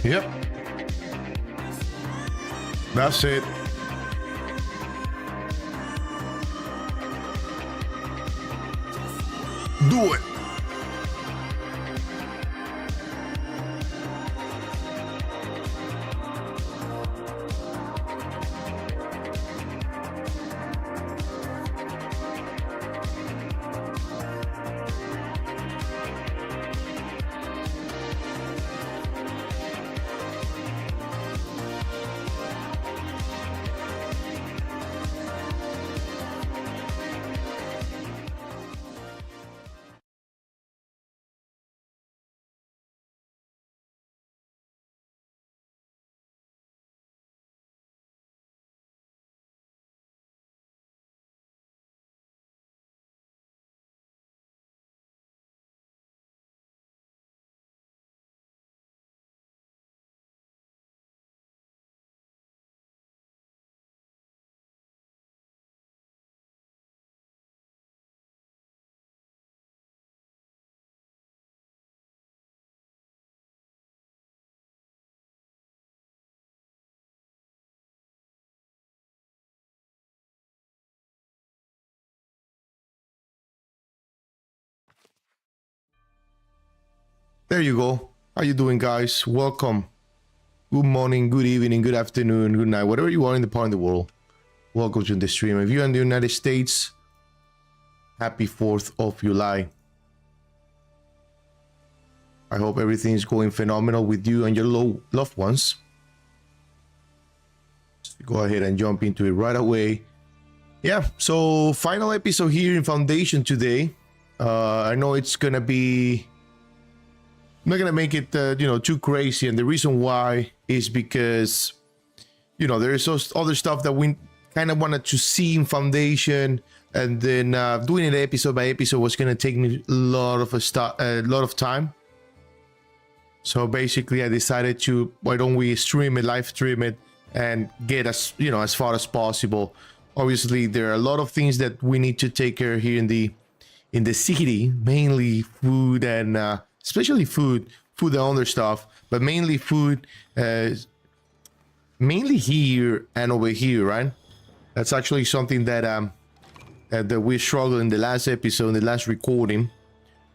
Yep. That's it. Do it. There you go. How you doing, guys? Welcome. Good morning, good evening, good afternoon, good night, whatever you are in the part of the world. Welcome to the stream. If you're in the United States, happy 4th of July. I hope everything is going phenomenal with you and your loved ones. Let's go ahead and jump into it right away. Yeah, so final episode here in Foundation today. I know it's gonna be... I'm not gonna make it, too crazy, and the reason why is because, there is other stuff that we kind of wanted to see in Foundation, and then doing it episode by episode was gonna take me a lot of time. So basically, I decided to why don't we live stream it, and get as far as possible. Obviously, there are a lot of things that we need to take care of here in the city, mainly food and. Especially food and other stuff, but mainly food, mainly here and over here, right? That's actually something that that we struggled in the last episode, in the last recording.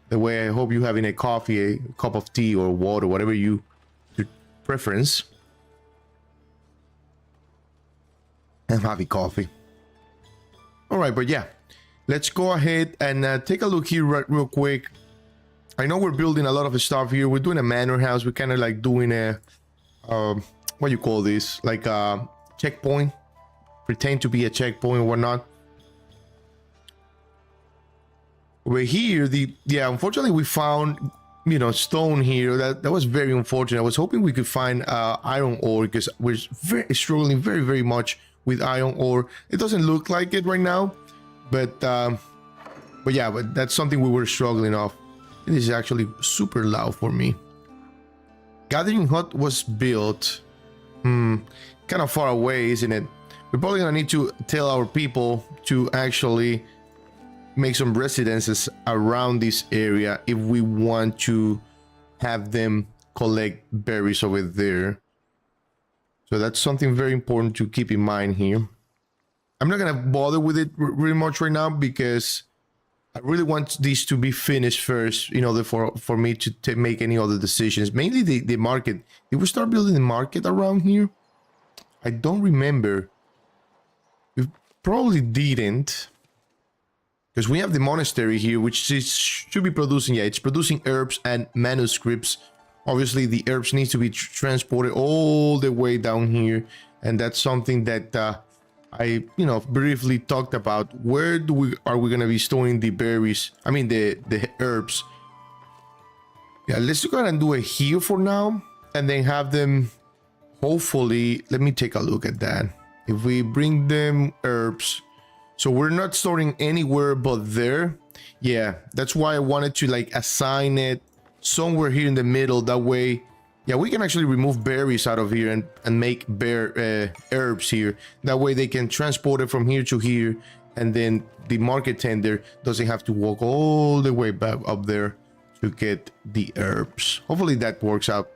The way I hope you having a coffee, a cup of tea or water, whatever your preference. I'm having coffee. All right, but yeah, let's go ahead and take a look here real quick. I know we're building a lot of stuff here. We're doing a manor house. We're kind of like doing a, what do you call this? Like a checkpoint. Pretend to be a checkpoint or whatnot. Over here, unfortunately we found, stone here. That was very unfortunate. I was hoping we could find iron ore because we're struggling very, very much with iron ore. It doesn't look like it right now, but yeah, but that's something we were struggling off. This is actually super loud for me. Gathering hut was built kind of far away, isn't it? We're probably gonna need to tell our people to actually make some residences around this area if we want to have them collect berries over there. So that's something very important to keep in mind here. I'm not gonna bother with it really much right now because I really want this to be finished first in order for me to make any other decisions. Mainly the market. Did we start building the market around here? I don't remember. We probably didn't. Because we have the monastery here, which should be producing, it's producing herbs and manuscripts. Obviously, the herbs need to be transported all the way down here. And that's something that... I briefly talked about. Where are we gonna be storing the berries? I mean the herbs. Yeah, let's go ahead and do it here for now, and then have them. Hopefully, let me take a look at that. If we bring them herbs, so we're not storing anywhere but there. Yeah, that's why I wanted to like assign it somewhere here in the middle. That way. Yeah, we can actually remove berries out of here and make herbs here. That way they can transport it from here to here, and then the market tender doesn't have to walk all the way back up there to get the herbs. Hopefully that works out.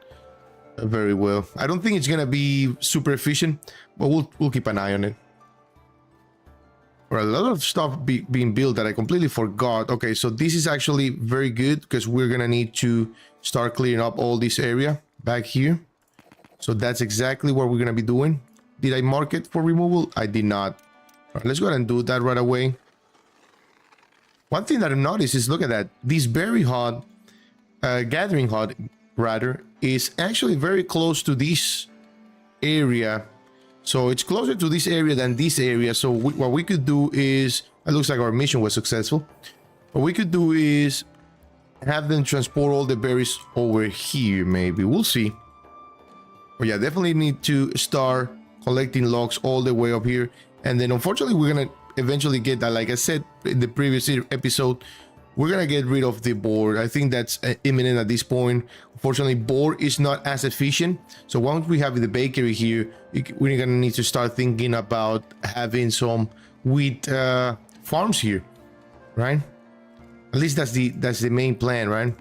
very well. I don't think it's gonna be super efficient, but we'll keep an eye on it. Or a lot of stuff being built that I completely forgot. Okay, so this is actually very good because we're gonna need to start clearing up all this area back here. So that's exactly what we're gonna be doing. Did I mark it for removal? I did not. All right, let's go ahead and do that right away. One thing that I've noticed is, look at that. This berry hut, gathering hut rather, is actually very close to this area. So it's closer to this area than this area. So what we could do is, it looks like our mission was successful. What we could do is have them transport all the berries over here, maybe. We'll see. But yeah, definitely need to start collecting logs all the way up here. And then unfortunately, we're going to eventually get that. Like I said in the previous episode, we're going to get rid of the board. I think that's imminent at this point. Unfortunately, board is not as efficient. So once we have the bakery here, we're going to need to start thinking about having some wheat farms here, right? At least that's the main plan, right?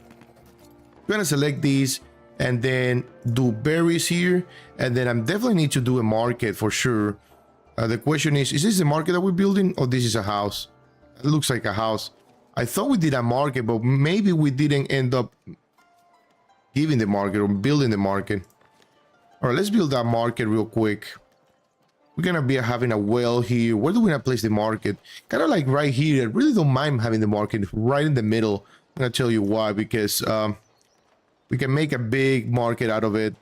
We're going to select these and then do berries here. And then I definitely need to do a market for sure. The question is this the market that we're building, or this is a house? It looks like a house. I thought we did a market, but maybe we didn't end up giving the market or building the market. All right, let's build that market real quick. We're gonna be having a well here. Where do we not place the market? Kind of like right here. I really don't mind having the market right in the middle. I'm gonna tell you why, because we can make a big market out of it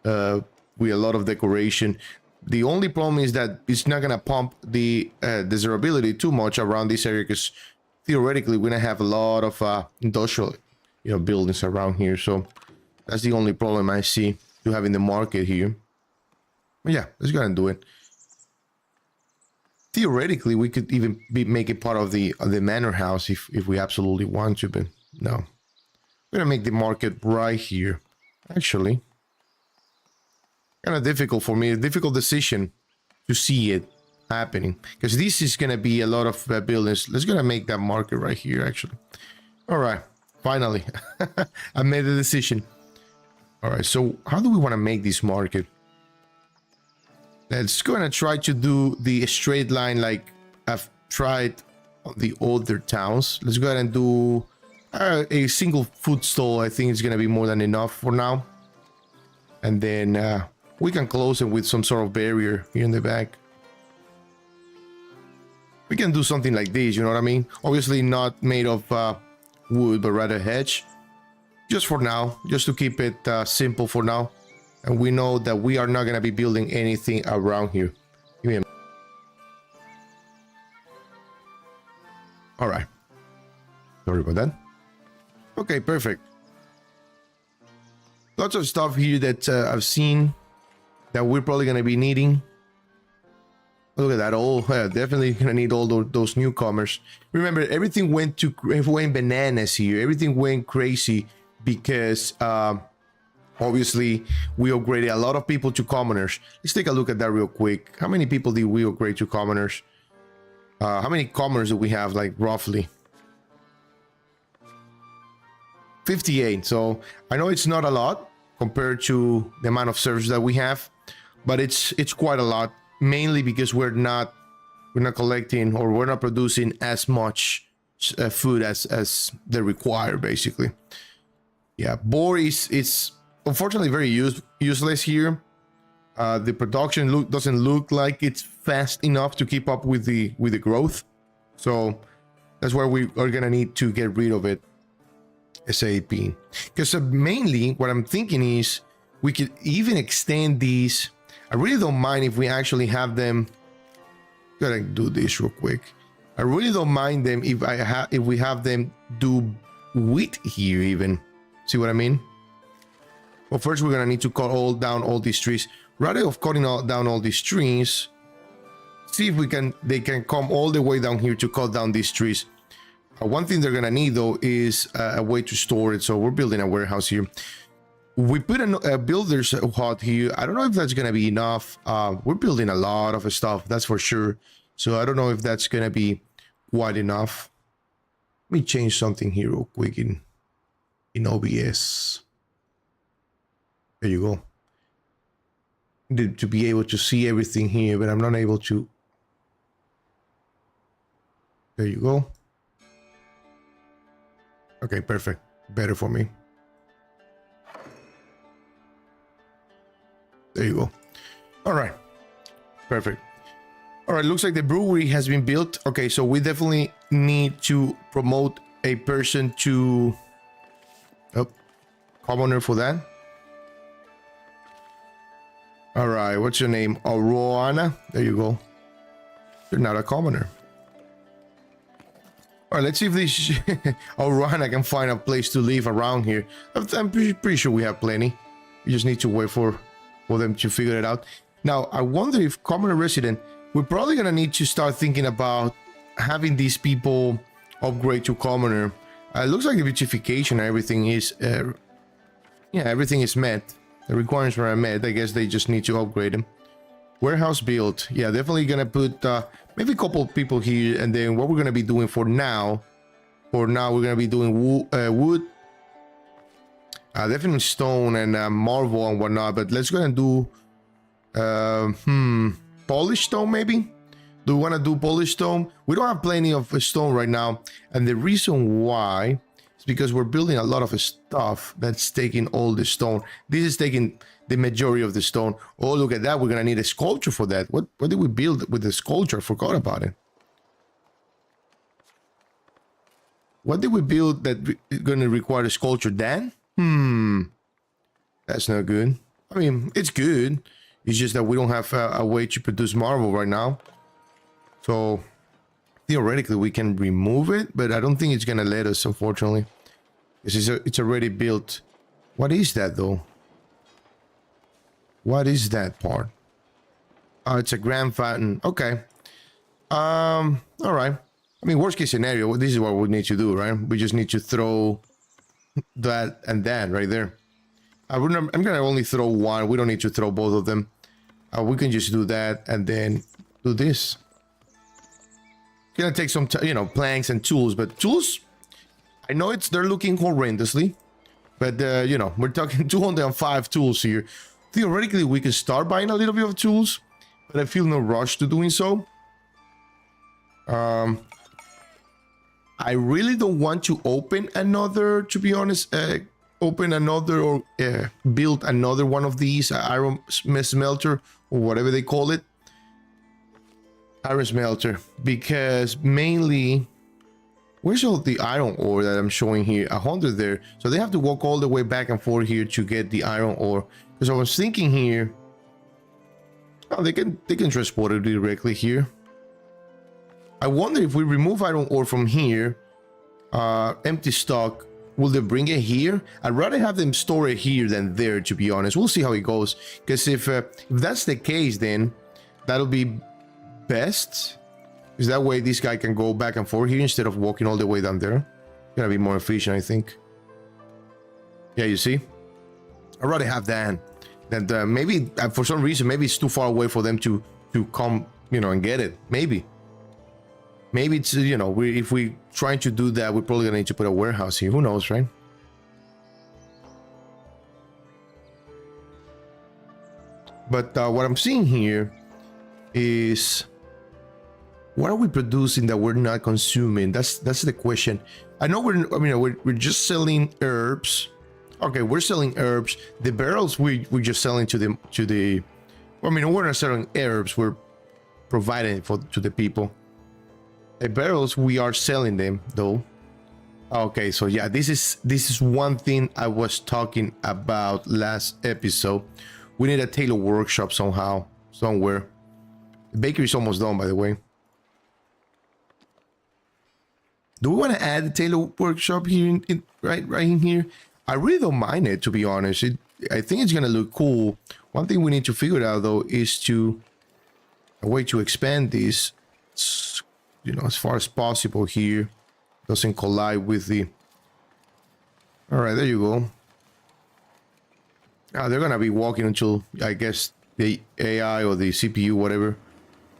with a lot of decoration. The only problem is that it's not gonna pump the desirability too much around this area, because theoretically we're gonna have a lot of industrial, buildings around here. So that's the only problem I see to having the market here. But yeah, let's go ahead and do it. Theoretically, we could even make it part of the manor house if we absolutely want to, but no. We're gonna make the market right here. Actually, kind of difficult for me, a difficult decision to see it happening, because this is gonna be a lot of buildings. Let's gonna make that market right here, actually. All right, finally, I made the decision. All right, so how do we want to make this market? Let's go and try to do the straight line like I've tried on the older towns. Let's go ahead and do a single food stall. I think it's gonna be more than enough for now. And then we can close it with some sort of barrier here in the back. We can do something like this, you know what I mean? Obviously not made of wood, but rather hedge. Just for now, just to keep it simple for now. And we know that we are not going to be building anything around here. All right. Sorry about that. Okay, perfect. Lots of stuff here that I've seen that we're probably going to be needing. Look at that. Oh, yeah, definitely going to need all those newcomers. Remember, everything went bananas here. Everything went crazy because obviously we upgraded a lot of people to commoners. Let's take a look at that real quick. How many people did we upgrade to commoners? How many commoners do we have, like, roughly? 58. So I know it's not a lot compared to the amount of servers that we have, but it's quite a lot, mainly because we're not collecting, or we're not producing as much food as they require, basically. Yeah, boar is unfortunately very useless here. The production doesn't look like it's fast enough to keep up with the growth, so that's why we are gonna need to get rid of it ASAP. Because mainly what I'm thinking is we could even extend these. I really don't mind if we actually have them. Gotta do this real quick. I really don't mind them if we have them do wheat here even. See what I mean? Well, first we're gonna need to cut down all these trees. Rather of cutting down all these trees, see if they can come all the way down here to cut down these trees. One thing they're gonna need though is a way to store it. So we're building a warehouse here. We put a builder's hut here. I don't know if that's gonna be enough. We're building a lot of stuff, that's for sure. So I don't know if that's gonna be quite enough. Let me change something here real quick in OBS. There you go. to be able to see everything here, but I'm not able to. There you go. Okay, perfect. Better for me. There you go. All right. Perfect. All right, looks like the brewery has been built. Okay, so we definitely need to promote a person to commoner for that. All right, what's your name? Aroana. There you go. You're not a commoner. All right, let's see if this Aroana can find a place to live around here. I'm pretty sure we have plenty. We just need to wait for them to figure it out. Now, I wonder if commoner resident, we're probably going to need to start thinking about having these people upgrade to commoner. It looks like the beautification and everything is, everything is met. The requirements are met. I guess they just need to upgrade them. Warehouse built. Yeah, definitely going to put maybe a couple people here. And then what we're going to be doing for now, we're going to be doing wood. Definitely stone and marble and whatnot. But let's go and do polished stone maybe. Do we want to do polished stone? We don't have plenty of stone right now, and the reason why is because we're building a lot of stuff that's taking all the stone. This is taking the majority of the stone. Oh, look at that. We're gonna need a sculpture for that. What did we build with the sculpture? I forgot about it. What did we build that is gonna require a sculpture then? That's not good. I mean, it's good. It's just that we don't have a way to produce marble right now. So theoretically we can remove it, but I don't think it's gonna let us, unfortunately. It's already built. What is that though? What is that part? Oh, it's a grand fountain. Okay. All right. I mean, worst case scenario, this is what we need to do, right? We just need to throw that and that right there. I'm gonna only throw one. We don't need to throw both of them. We can just do that and then do this. It's gonna take some, planks and tools, but tools, I know they're looking horrendously, but we're talking 205 tools here. Theoretically, we could start buying a little bit of tools, but I feel no rush to doing so. I really don't want to open another, to be honest, open another or build another one of these iron smelter or whatever they call it. Iron smelter, because mainly, where's all the iron ore that I'm showing here? 100 there, so they have to walk all the way back and forth here to get the iron ore. Because I was thinking here, oh, they can transport it directly here. I wonder if we remove iron ore from here, empty stock, will they bring it here? I'd rather have them store it here than there, to be honest. We'll see how it goes, because if that's the case, then that'll be best, because that way this guy can go back and forth here instead of walking all the way down there. Gonna be more efficient, I think. Yeah, you see, I'd rather have that. And maybe for some reason, maybe it's too far away for them to come, and get it. Maybe it's, if we trying to do that, we're probably gonna need to put a warehouse here. Who knows, right? But what I'm seeing here is, what are we producing that we're not consuming? That's the question. I know we're just selling herbs. Okay, we're selling herbs. The barrels we're just selling to the. I mean, we're not selling herbs. We're providing it to the people. The barrels, we are selling them though. Okay, so yeah, this is one thing I was talking about last episode. We need a tailor workshop somewhere. The bakery is almost done, by the way. Do we want to add the tailor workshop here right in here? I really don't mind it, to be honest. I think it's gonna look cool. One thing we need to figure out though is a way to expand this, as far as possible here. Doesn't collide with the. All right, there you go. They're gonna be walking until, I guess, the AI or the CPU, whatever,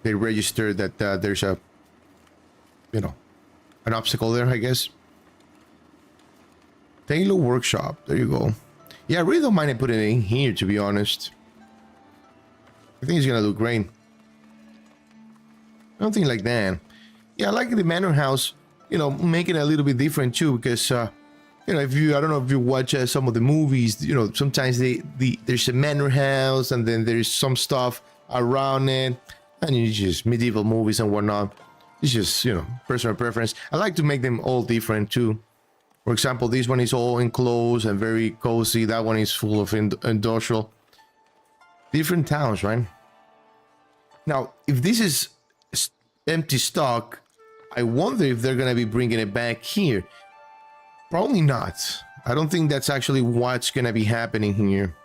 they register that there's a, an obstacle there, I guess. Tailor workshop, there you go. Yeah, I really don't mind putting it in here, to be honest. I think it's gonna look great. Something like that. Yeah, I like the manor house, you know, make it a little bit different too, because you know, if you, I don't know if you watch some of the movies, you know, sometimes there's a manor house and then there's some stuff around it, and it's just medieval movies and whatnot. It's just, you know, personal preference. I like to make them all different too. For example, this one is all enclosed and very cozy. That one is full of industrial. Different towns, right? Now, if this is empty stock, I wonder if they're gonna be bringing it back here. Probably not. I don't think that's actually what's gonna be happening here.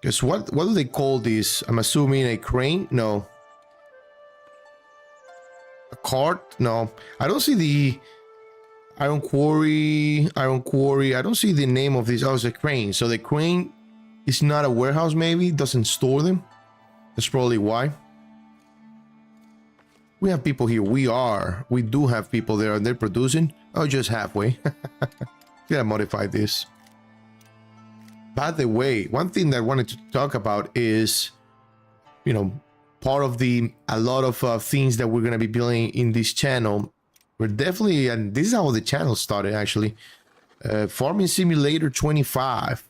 Because what do they call this? I'm assuming a crane? No. A cart? No. I don't see the iron quarry. I don't see the name of this. Oh, it's a crane. So the crane is not a warehouse, maybe? It doesn't store them. That's probably why. We have people here. We do have people there, and they're producing. Oh, just halfway. Gotta modify this. By the way, one thing that I wanted to talk about is, you know, part of a lot of things that we're gonna be building in this channel. We're definitely, and this is how the channel started actually. Farming Simulator 25.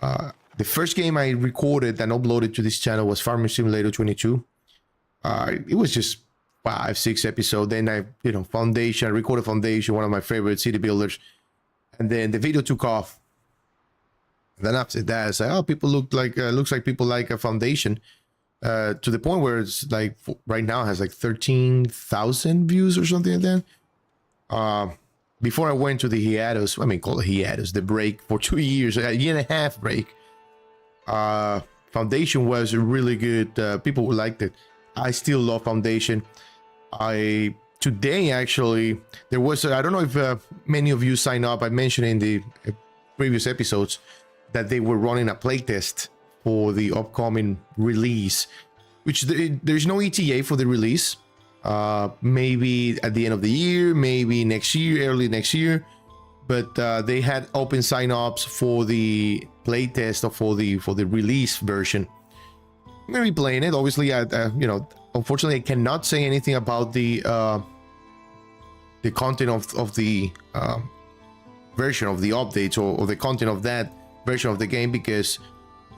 The first game I recorded and uploaded to this channel was Farming Simulator 22. It was just 5-6 episodes. Then I, you know, Foundation. I recorded Foundation, one of my favorite city builders, and then the video took off. And then after that, I said, "Oh, people looks like people like a Foundation." To the point where it's like right now it has like 13,000 views or something like that. Before I went to the hiatus, I mean, call it hiatus, the break for 2 years, a year and a half break. Foundation was really good. People liked it. I still love Foundation. Today actually there was I don't know if many of you signed up. I mentioned in the previous episodes that they were running a playtest for the upcoming release, which there's no ETA for the release. Maybe at the end of the year, maybe next year, early next year, but they had open sign-ups for the playtest or for the release version. I'm gonna be playing it. Obviously, you know, unfortunately, I cannot say anything about the content of the version of the updates or the content of that version of the game because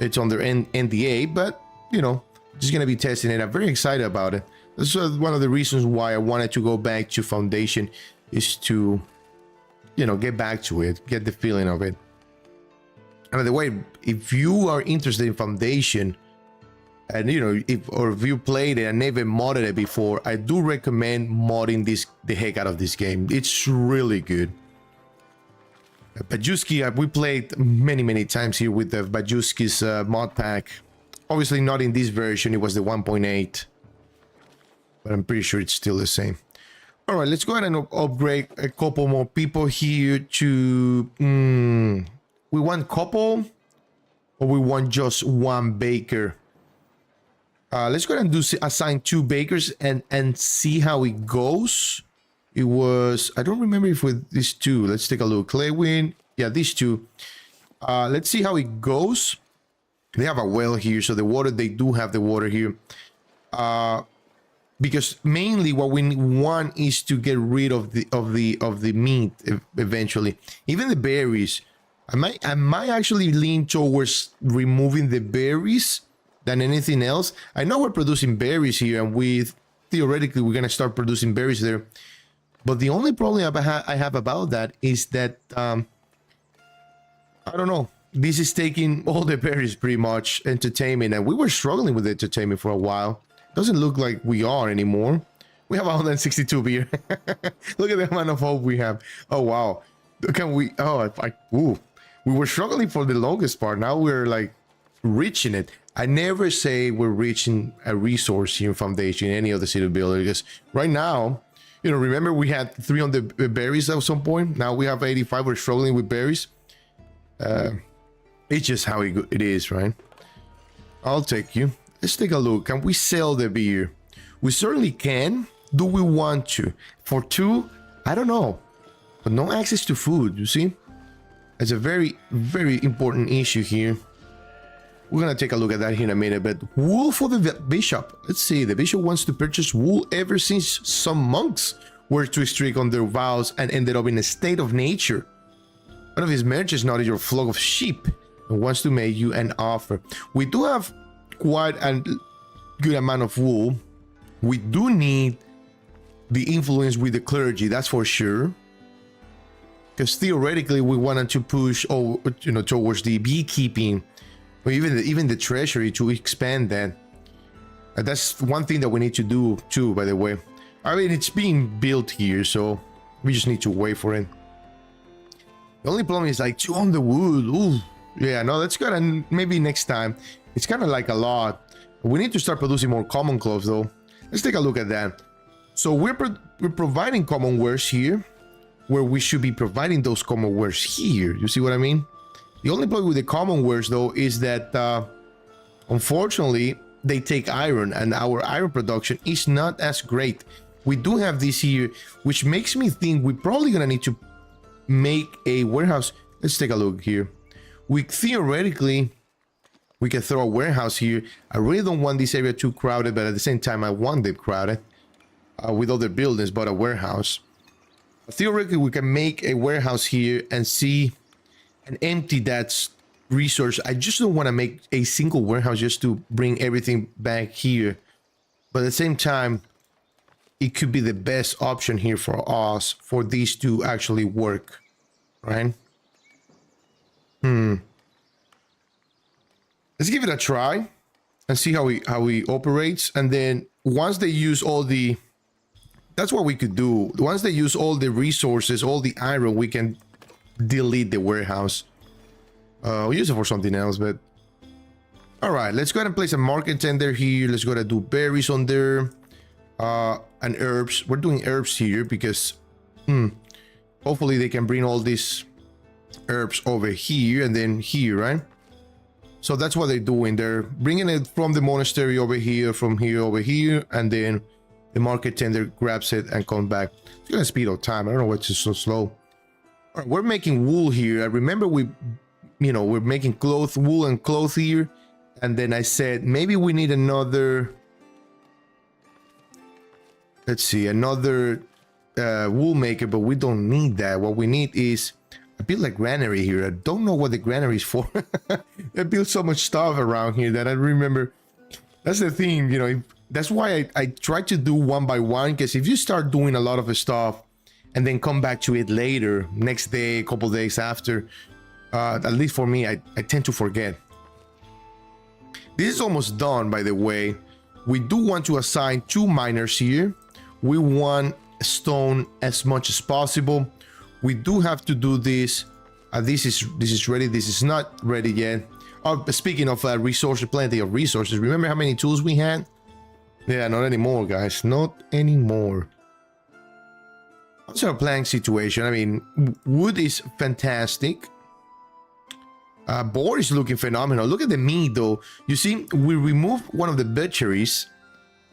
it's under NDA. But you know, just gonna be testing it. I'm very excited about it. That's one of the reasons why I wanted to go back to Foundation, is to, you know, get back to it, get the feeling of it. And by the way, if you are interested in Foundation, and you know, if you played it and never modded it before, I do recommend modding the heck out of this game. It's really good. Bajuski, we played many times here with the Bajuski's mod pack. Obviously not in this version, it was the 1.8, but I'm pretty sure it's still the same. All right, let's go ahead and upgrade a couple more people here to we want couple or we want just one baker. Let's go ahead and assign 2 bakers and see how it goes. It was, I don't remember if with these 2. Let's take a look. Claywin, yeah, these 2. Let's see how it goes. They have a well here, so the water, they do have the water here. Because mainly what we want is to get rid of the meat eventually. Even the berries. I might actually lean towards removing the berries than anything else. I know we're producing berries here, and theoretically we're gonna start producing berries there. But the only problem I have about that is that I don't know. This is taking all the berries pretty much, entertainment, and we were struggling with entertainment for a while. Doesn't look like we are anymore. We have 162 beer. Look at the amount of hope we have. Oh wow! Can we? Oh, we were struggling for the longest part. Now we're like reaching it. I never say we're reaching a resource here in Foundation, any of the city builder, because right now, you know, remember we had 300 berries at some point. Now we have 85. We're struggling with berries. It's just how it is, right? I'll take you. Let's take a look. Can we sell the beer? We certainly can. Do we want to? For 2, I don't know. But no access to food, you see? It's a very important issue here. We're gonna take a look at that here in a minute. But wool for the bishop. Let's see. The bishop wants to purchase wool ever since some monks were to streak on their vows and ended up in a state of nature. One of his merchants noticed your flock of sheep and wants to make you an offer. We do have quite a good amount of wool. We do need the influence with the clergy, that's for sure. Because theoretically, we wanted to push, towards the beekeeping, or even the treasury to expand that. That's one thing that we need to do too, by the way. I mean, it's being built here, so we just need to wait for it. The only problem is like 200 wood. Ooh, yeah, no, that's good. And maybe next time. It's kind of like a lot. We need to start producing more common clothes, though. Let's take a look at that. So we're providing common wares here, where we should be providing those common wares here. You see what I mean? The only problem with the common wares, though, is that unfortunately they take iron, and our iron production is not as great. We do have this here, which makes me think we're probably gonna need to make a warehouse. Let's take a look here. We theoretically can throw a warehouse here. I really don't want this area too crowded, but at the same time I want it crowded with other buildings, but a warehouse. Theoretically, we can make a warehouse here and see and empty that resource. I just don't want to make a single warehouse just to bring everything back here. But at the same time, it could be the best option here for us for these to actually work, right? Let's give it a try and see how he operates. And then once they use all the, that's what we could do. Once they use all the resources, all the iron, we can delete the warehouse. We'll use it for something else, but all right, let's go ahead and place a market tender here. Let's go ahead and do berries on there, and herbs. We're doing herbs here because hopefully they can bring all these herbs over here and then here, right? So that's what they're doing. They're bringing it from the monastery over here, from here over here, and then the market tender grabs it and comes back. It's gonna speed up time. I don't know why it's so slow. All right, we're making wool here. I remember we're making wool and cloth here, and then I said maybe we need another. Let's see, another wool maker, but we don't need that. What we need is I built a granary here. I don't know what the granary is for. I built so much stuff around here that I remember. That's the thing, that's why I try to do one by one, because if you start doing a lot of stuff and then come back to it later, next day, a couple days after, at least for me, I tend to forget. This is almost done, by the way. We do want to assign 2 miners here. We want stone as much as possible. We do have to do this. This is ready. This is not ready yet. Speaking of resources, plenty of resources. Remember how many tools we had? Yeah, not anymore, guys. Not anymore. What's our planning situation? I mean, wood is fantastic. Boar is looking phenomenal. Look at the meat, though. You see, we removed one of the butcheries.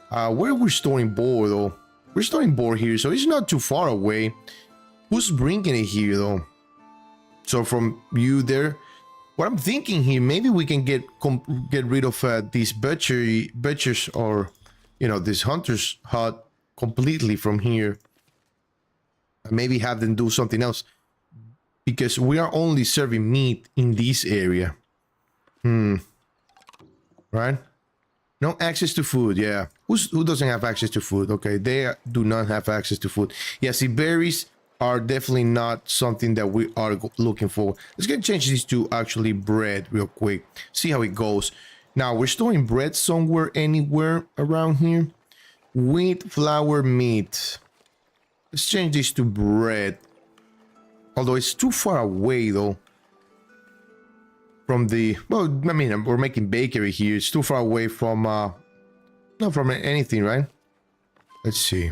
Where are we storing boar, though? We're storing boar here, so it's not too far away. Who's bringing it here, though? So from you there, what I'm thinking here, maybe we can get rid of these butchers, or this hunter's hut completely from here. Maybe have them do something else, because we are only serving meat in this area. Right? No access to food. Yeah. Who doesn't have access to food? Okay, they do not have access to food. Yeah, see, berries are definitely not something that we are looking for. Let's get change this to actually bread real quick. See how it goes. Now we're storing bread somewhere, anywhere around here. Wheat, flour, meat. Let's change this to bread. Although it's too far away though. From the, well, I mean, we're making bakery here. It's too far away from, not from anything, right? Let's see.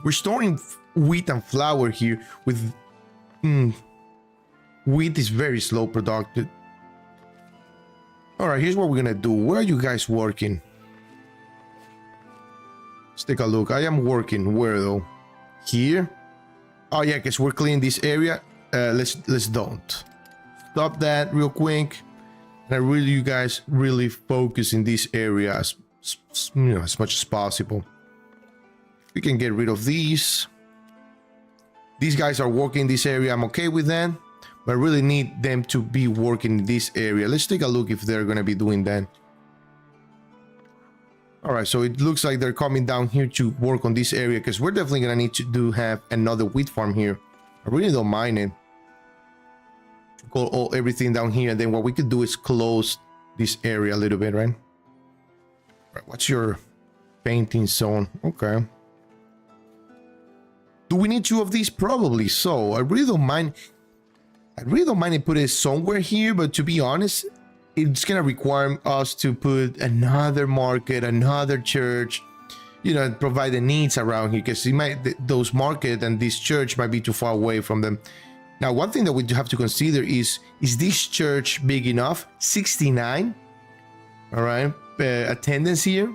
We're storing wheat and flour here with, wheat is very slow productive. All right, here's what we're gonna do. Where are you guys working? Let's take a look. I am working where though? Here? Oh yeah, because we're cleaning this area. Let's don't. Stop that real quick. And I really, you guys really focus in this area as much as possible. We can get rid of these. These guys are working in this area. I'm okay with that, but I really need them to be working in this area. Let's take a look if they're gonna be doing that. All right, so it looks like they're coming down here to work on this area, because we're definitely gonna need to have another wheat farm here. I really don't mind it. Go everything down here, and then what we could do is close this area a little bit, right? What's your painting zone? Okay. Do we need 2 of these? Probably so. I really don't mind it put it somewhere here, but to be honest, it's gonna require us to put another market, another church, you know, and provide the needs around here, because those market and this church might be too far away from them. Now, one thing that we have to consider is this church big enough? 69, all right, attendance here.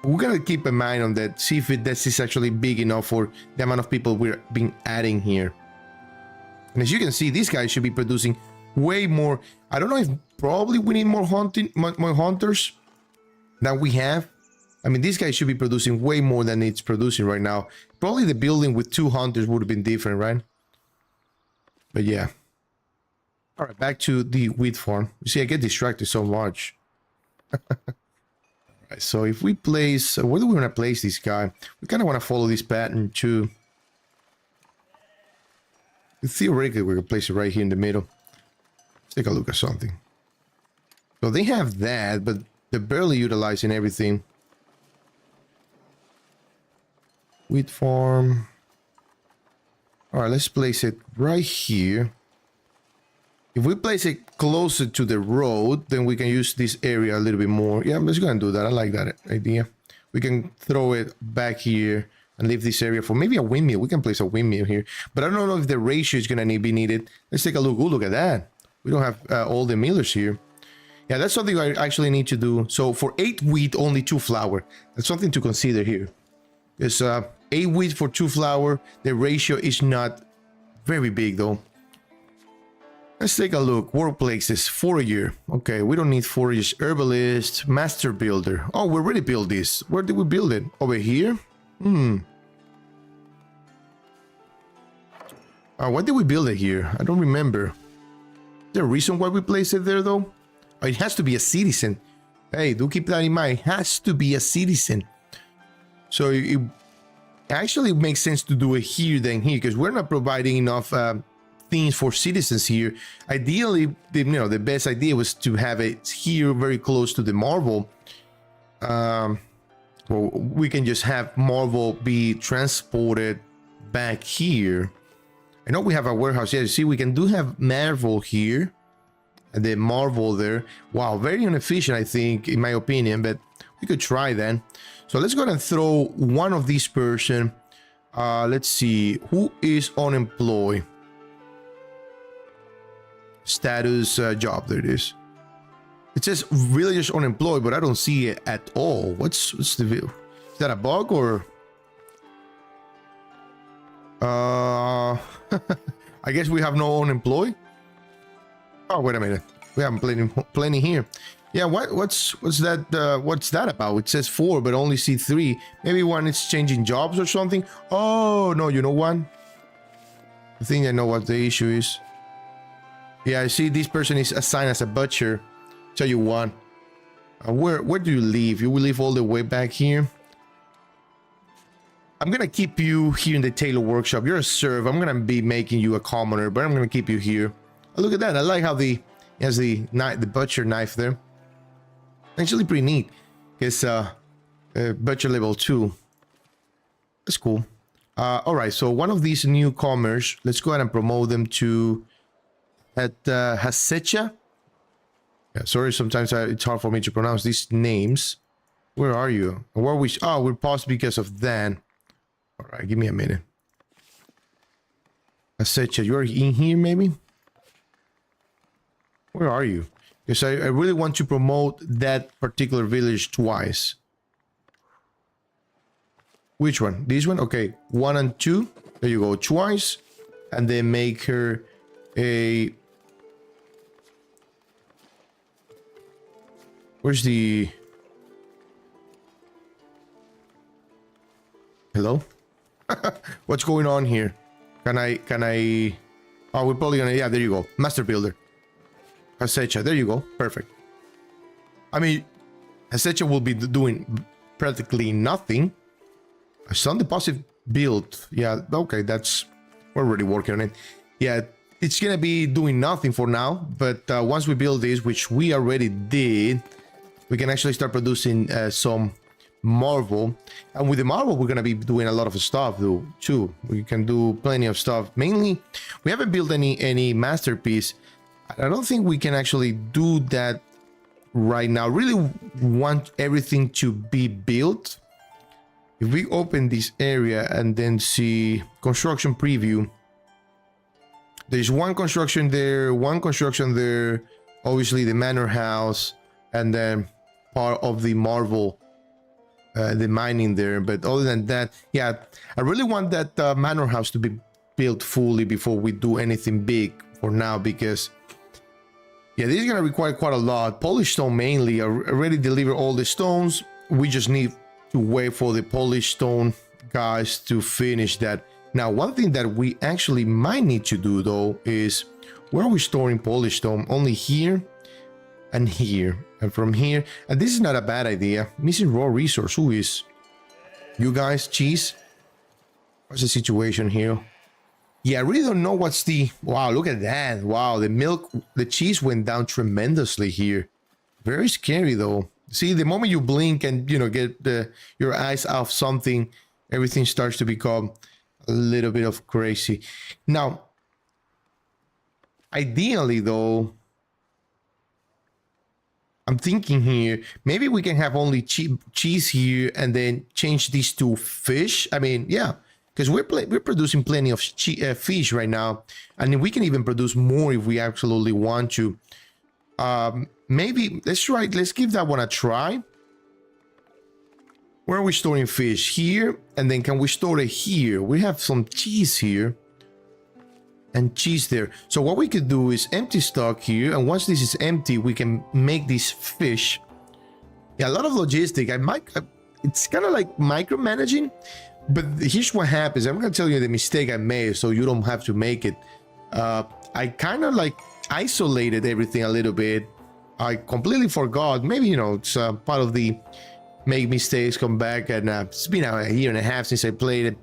We're gonna keep in mind on that, see if this is actually big enough for the amount of people we're being adding here. And as you can see, these guys should be producing way more. I don't know if probably we need more hunters than we have. I mean, these guys should be producing way more than it's producing right now. Probably the building with 2 hunters would have been different, right? But yeah. All right, back to the wheat farm. You see, I get distracted so much. Right, so if we place, where do we want to place this guy? We kind of want to follow this pattern too. Theoretically, we can place it right here in the middle. Let's take a look at something. So they have that, but they're barely utilizing everything. Wheat farm. All right, let's place it right here. If we place it closer to the road, then we can use this area a little bit more. Yeah, I'm just gonna do that. I like that idea. We can throw it back here and leave this area for maybe a windmill. We can place a windmill here, but I don't know if the ratio is gonna be needed. Let's take a look. Oh, look at that. We don't have all the millers here. Yeah, that's something I actually need to do. So for 8 wheat, only 2 flour. That's something to consider here. It's 8 wheat for 2 flour. The ratio is not very big though. Let's take a look. Workplaces, forager. Okay, we don't need foragers. Herbalist, master builder. Oh, we already built this. Where did we build it? Over here? Why did we build it here? I don't remember. Is there a reason why we placed it there though? Oh, it has to be a citizen. Hey, do keep that in mind. It has to be a citizen. So it actually makes sense to do it here than here, because we're not providing enough things for citizens here. Ideally, the best idea was to have it here very close to the marble. Well, we can just have marble be transported back here. I know we have a warehouse. Yeah, you see, we can have marble here and then marble there. Wow, very inefficient, I think, in my opinion, but we could try then. So let's go ahead and throw one of these person. Let's see, who is unemployed? Status job, there it is. It says villagers unemployed, but I don't see it at all. What's the view? Is that a bug or I guess we have no unemployed. Oh, wait a minute, we have plenty here. Yeah, what's that what's that about? It says 4 but only see 3. Maybe one is changing jobs or something. Oh no, you know what, I think I know what the issue is. Yeah, I see this person is assigned as a butcher. Tell you what, where do you live? You will live all the way back here. I'm gonna keep you here in the tailor workshop. You're a serf. I'm gonna be making you a commoner, but I'm gonna keep you here. Oh, look at that. I like how he has the butcher knife there. Actually pretty neat. It's butcher level 2. That's cool. All right, so one of these newcomers, let's go ahead and promote them to Hasecha. Yeah, sorry, sometimes it's hard for me to pronounce these names. Where are you? Where are we? Oh, we're paused because of Dan. All right, give me a minute. Hasecha, you're in here maybe? Where are you? Because I really want to promote that particular village twice. Which one? This one? Okay, 1 and 2. There you go, twice. And then make her a Where's the... Hello? What's going on here? Can I... Oh, we're probably gonna... Yeah, there you go. Master Builder. Hasecha. There you go. Perfect. I mean, Hasecha will be doing practically nothing. A sun deposit build. Yeah, okay, that's... We're already working on it. Yeah, it's gonna be doing nothing for now, but once we build this, which we already did, we can actually start producing some marble. And with the marble, we're gonna be doing a lot of stuff though, too. We can do plenty of stuff. Mainly, we haven't built any masterpiece. I don't think we can actually do that right now. Really want everything to be built. If we open this area and then see construction preview, there's one construction there, obviously the manor house, and then part of the marble, the mining there. But other than that, yeah, I really want that manor house to be built fully before we do anything big for now, because yeah, this is gonna require quite a lot. Polished stone mainly. I already delivered all the stones. We just need to wait for the polished stone guys to finish that. Now, one thing that we actually might need to do though is, where are we storing polished stone? Only here and here, and from here. And this is not a bad idea. Missing raw resource. Who is? You guys, cheese? What's the situation here? Yeah, I really don't know what's the... Wow, look at that. Wow, the cheese went down tremendously here. Very scary though. See, the moment you blink and, you know, get your eyes off something, everything starts to become a little bit of crazy. Now, ideally though, I'm thinking here, maybe we can have only cheese here and then change these to fish. I mean, yeah, because we're producing plenty of fish right now, and we can even produce more if we absolutely want to. Maybe let's give that one a try. Where are we storing fish? Here, and then can we store it here? We have some cheese here and cheese there. So what we could do is empty stock here, and once this is empty, we can make these fish. Yeah, a lot of logistic. It's kind of like micromanaging, but here's what happens. I'm gonna tell you the mistake I made, so you don't have to make it. I kind of like isolated everything a little bit. I completely forgot. Maybe, you know, it's part of the make mistakes, come back, and it's been a year and a half since I played it.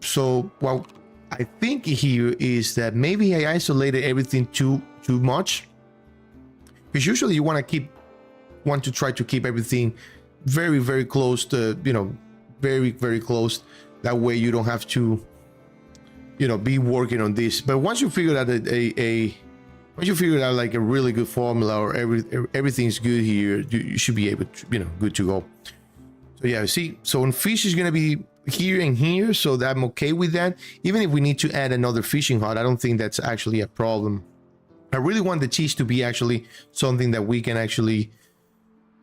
So what I think here is that maybe I isolated everything too much, because usually you want to try to keep everything very, very close to, you know, very, very close. That way you don't have to, you know, be working on this. But once you figure out once you figure out like a really good formula, or everything's good here, you should be able to, you know, good to go. So yeah, see, so in fish is gonna be here and here, so that I'm okay with that. Even if we need to add another fishing hut, I don't think that's actually a problem. I really want the cheese to be actually something that we can actually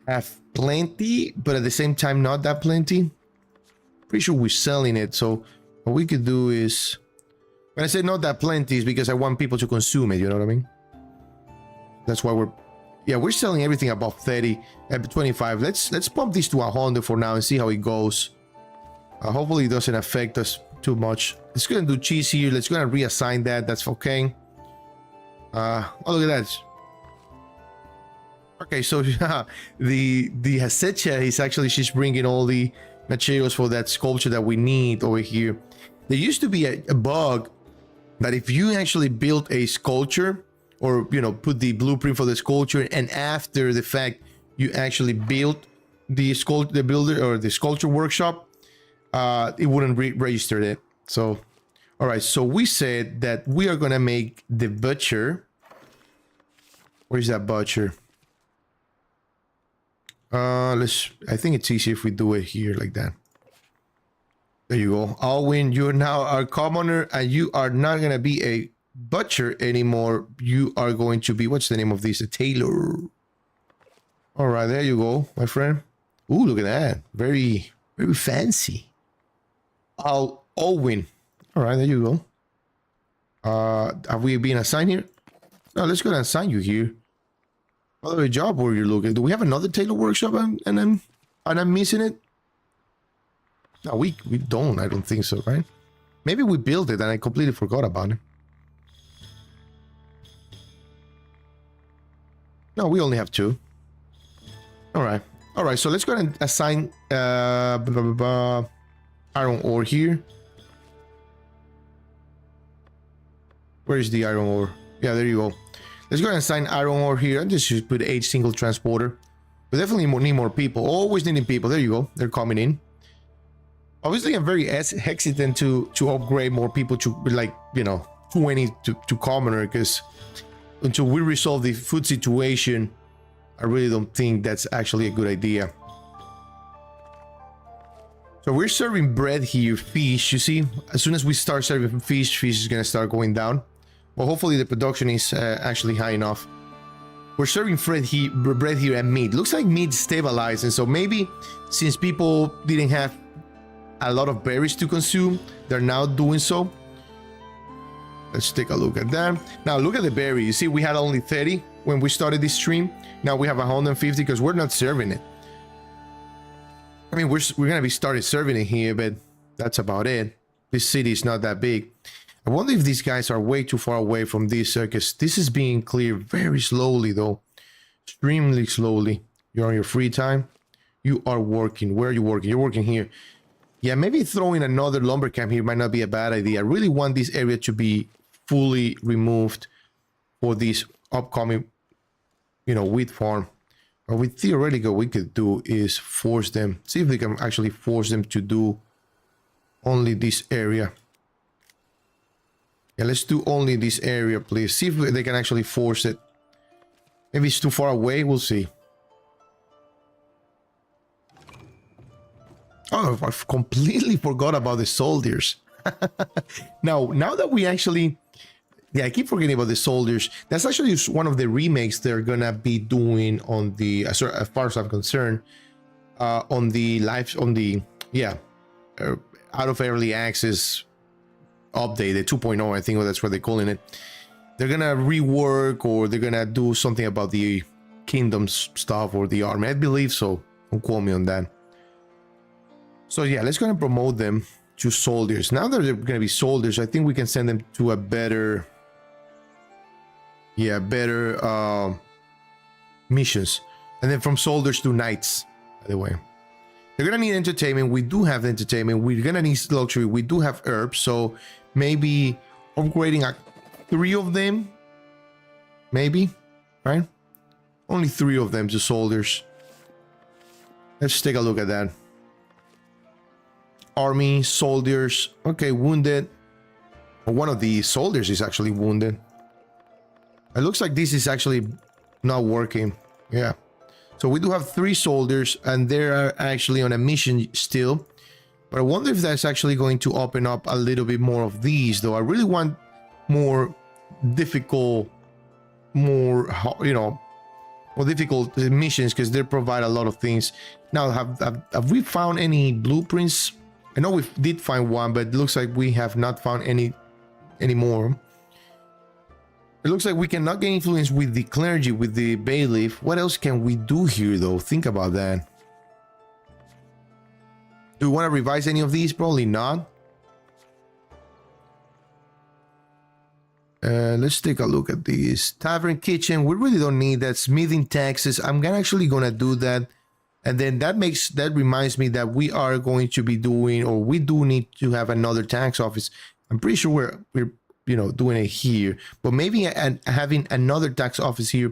have plenty, but at the same time not that plenty. Pretty sure we're selling it, so what we could do is, when I say not that plenty, is because I want people to consume it, you know what I mean? That's why we're selling everything above 30 and 25. Let's pump this to 100 for now and see how it goes. Hopefully it doesn't affect us too much. Let's go and do cheese here. Let's go and reassign that. That's okay. Oh, look at that. Okay, so the Hasecha is actually, she's bringing all the materials for that sculpture that we need over here. There used to be a bug that if you actually built a sculpture, or, you know, put the blueprint for the sculpture, and after the fact you actually built the builder or the sculpture workshop, it wouldn't register it. So all right, so we said that we are gonna make the butcher. Where's that butcher? I think it's easier if we do it here like that. There you go. Alwyn, you're now our commoner, and you are not gonna be a butcher anymore. You are going to be, what's the name of this? A tailor. All right, there you go, my friend. Ooh, look at that. Very, very fancy. Alwyn. All right, there you go. Have we been assigned here? No, let's go and assign you here. Other job where you're looking. Do we have another tailor workshop and I'm missing it? No, we don't. I don't think so, right? Maybe we built it and I completely forgot about it. No, we only have 2. All right. All right. So let's go ahead and assign iron ore here. Where is the iron ore? Yeah, there you go. Let's go ahead and assign iron ore here. And just put H single transporter. We definitely need more people. Always needing people. There you go. They're coming in. Obviously, I'm very hesitant to upgrade more people to, like, you know, 20 to commoner, because until we resolve the food situation, I really don't think that's actually a good idea. So we're serving bread here, fish. You see, as soon as we start serving fish is gonna start going down. Well, hopefully the production is actually high enough. We're serving bread here and meat. Looks like meat stabilizing. So maybe since people didn't have a lot of berries to consume, they're now doing so. Let's take a look at that. Now look at the berry. You see, we had only 30 when we started this stream. Now we have 150 because we're not serving it. I mean, we're gonna be started serving it here, but that's about it. This city is not that big. I wonder if these guys are way too far away from this, because this is being cleared very slowly, though. Extremely slowly. You're on your free time. You are working. Where are you working? You're working here. Yeah, maybe throwing another lumber camp here might not be a bad idea. I really want this area to be fully removed for this upcoming, you know, wheat farm. What we theoretically we could do is force them, see if we can actually force them to do only this area. Yeah, let's do only this area, please. See if they can actually force it. Maybe it's too far away. We'll see. Oh, I completely forgot about the soldiers. now that we actually... Yeah, I keep forgetting about the soldiers. That's actually one of the remakes they're gonna be doing on the, as far as I'm concerned, on the out of early access update, the 2.0, I think that's what they're calling it. They're gonna rework, or they're gonna do something about the kingdoms stuff or the army. I believe so. Don't quote me on that. So yeah, let's go and promote them to soldiers. Now that they're gonna be soldiers, I think we can send them to a better... Yeah, better missions. And then from soldiers to knights, by the way. They're gonna need entertainment. We do have entertainment. We're gonna need luxury. We do have herbs. So maybe upgrading 3 of them. Maybe, right? Only 3 of them to soldiers. Let's take a look at that. Army, soldiers. Okay, wounded. One of the soldiers is actually wounded. It looks like this is actually not working. Yeah. So we do have 3 soldiers and they're actually on a mission still. But I wonder if that's actually going to open up a little bit more of these, though. I really want more difficult, more difficult missions, because they provide a lot of things. Now, have we found any blueprints? I know we did find one, but it looks like we have not found any more. It looks like we cannot get influence with the clergy, with the bailiff. What else can we do here, though? Think about that. Do we want to revise any of these? Probably not. Let's take a look at these. Tavern, kitchen. We really don't need that. Smithing, taxes. I'm actually gonna do that. And then that reminds me that we are going to be doing, or we do need to have another tax office. I'm pretty sure we're doing it here, but maybe having another tax office here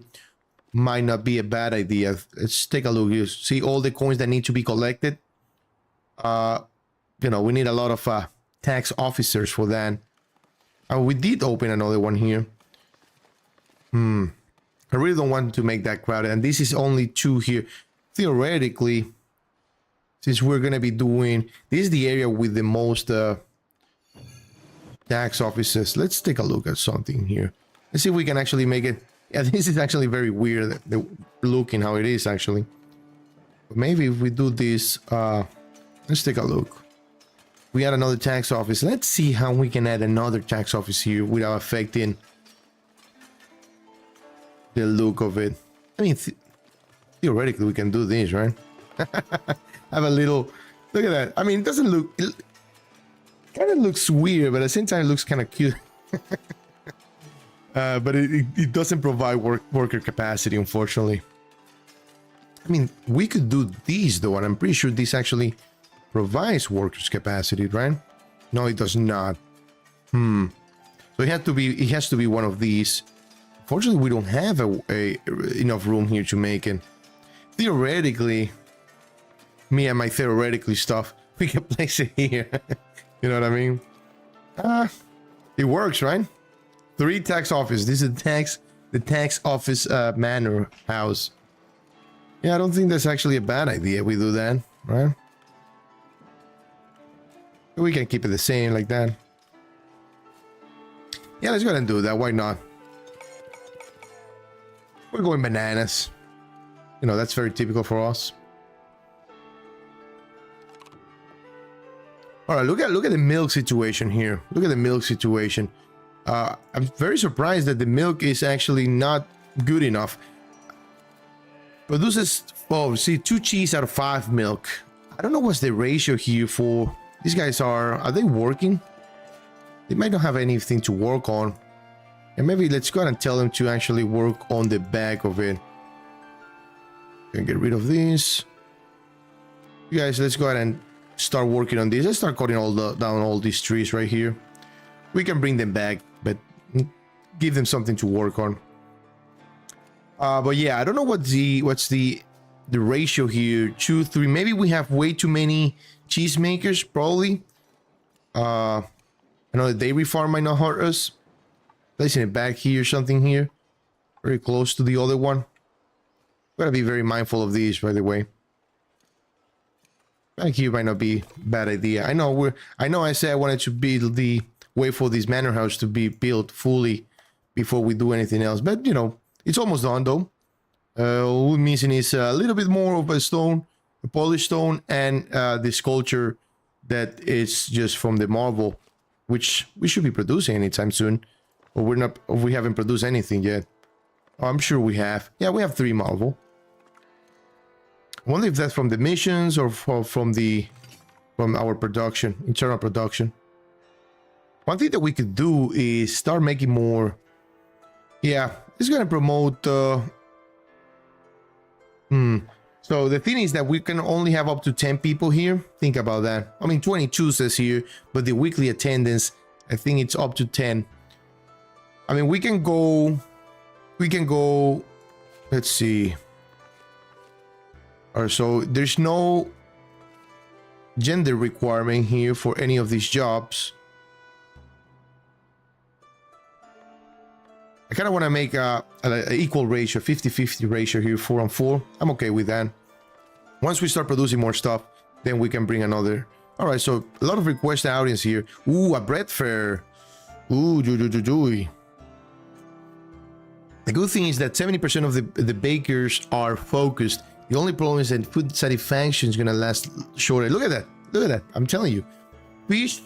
might not be a bad idea. Let's take a look here. See all the coins that need to be collected. We need a lot of tax officers for that. We did open another one here. I really don't want to make that crowded, and this is only 2 here. Theoretically, since we're gonna be doing, this is the area with the most tax offices. Let's take a look at something here. Let's see if we can actually make it. Yeah, this is actually very weird, the looking how it is actually. But maybe if we do this, let's take a look. We add another tax office. Let's see how we can add another tax office here without affecting the look of it. I mean, theoretically, we can do this, right? Have a little... Look at that. I mean, it doesn't look... It kind of looks weird, but at the same time, it looks kind of cute. But it doesn't provide worker capacity, unfortunately. I mean, we could do these, though, and I'm pretty sure this actually provides workers capacity, right? No, it does not. So it has to be one of these. Fortunately, we don't have enough room here to make it. Theoretically, me and my theoretically stuff, we can place it here. You know what I mean? It works, right? 3 tax office. This is the tax office manor house. Yeah, I don't think that's actually a bad idea. We do that, right? We can keep it the same like that. Yeah, let's go ahead and do that. Why not? We're going bananas. You know, that's very typical for us. All right, look at the milk situation here. Look at the milk situation. I'm very surprised that the milk is actually not good enough. Produces, oh, see, 2 cheese out of 5 milk. I don't know what's the ratio here for... These guys are they working? They might not have anything to work on. And maybe let's go ahead and tell them to actually work on the back of it. Can get rid of this. You guys, let's go ahead and start working on this. Let's start cutting down all these trees right here. We can bring them back, but give them something to work on. But yeah, I don't know what's the ratio here. 2, 3. Maybe we have way too many cheesemakers, probably. I know the dairy farm might not hurt us. Placing it back here, something here. Very close to the other one. Gotta be very mindful of these, by the way. Back here might not be a bad idea. I know I said I wanted to build wait for this manor house to be built fully before we do anything else. But you know, it's almost done though. All we're missing is a little bit more of a stone, a polished stone, and the sculpture that is just from the marble, which we should be producing anytime soon. Or we're not. Or we haven't produced anything yet. Oh, I'm sure we have. Yeah, we have 3 marble. I wonder if that's from the missions or from our production, internal production. One thing that we could do is start making more. Yeah, it's gonna promote. So the thing is that we can only have up to 10 people here. Think about that. I mean, 22 says here, but the weekly attendance, I think it's up to 10. I mean, we can go. Let's see. Alright, so there's no gender requirement here for any of these jobs. I kind of want to make a equal ratio, 50-50 ratio here, 4-on-4. I'm okay with that. Once we start producing more stuff, then we can bring another. All right, so a lot of request audience here. Ooh, a bread fair. Ooh, The good thing is that 70% of the bakers are focused. The only problem is that food satisfaction is gonna last shorter. Look at that. Look at that. I'm telling you. Fish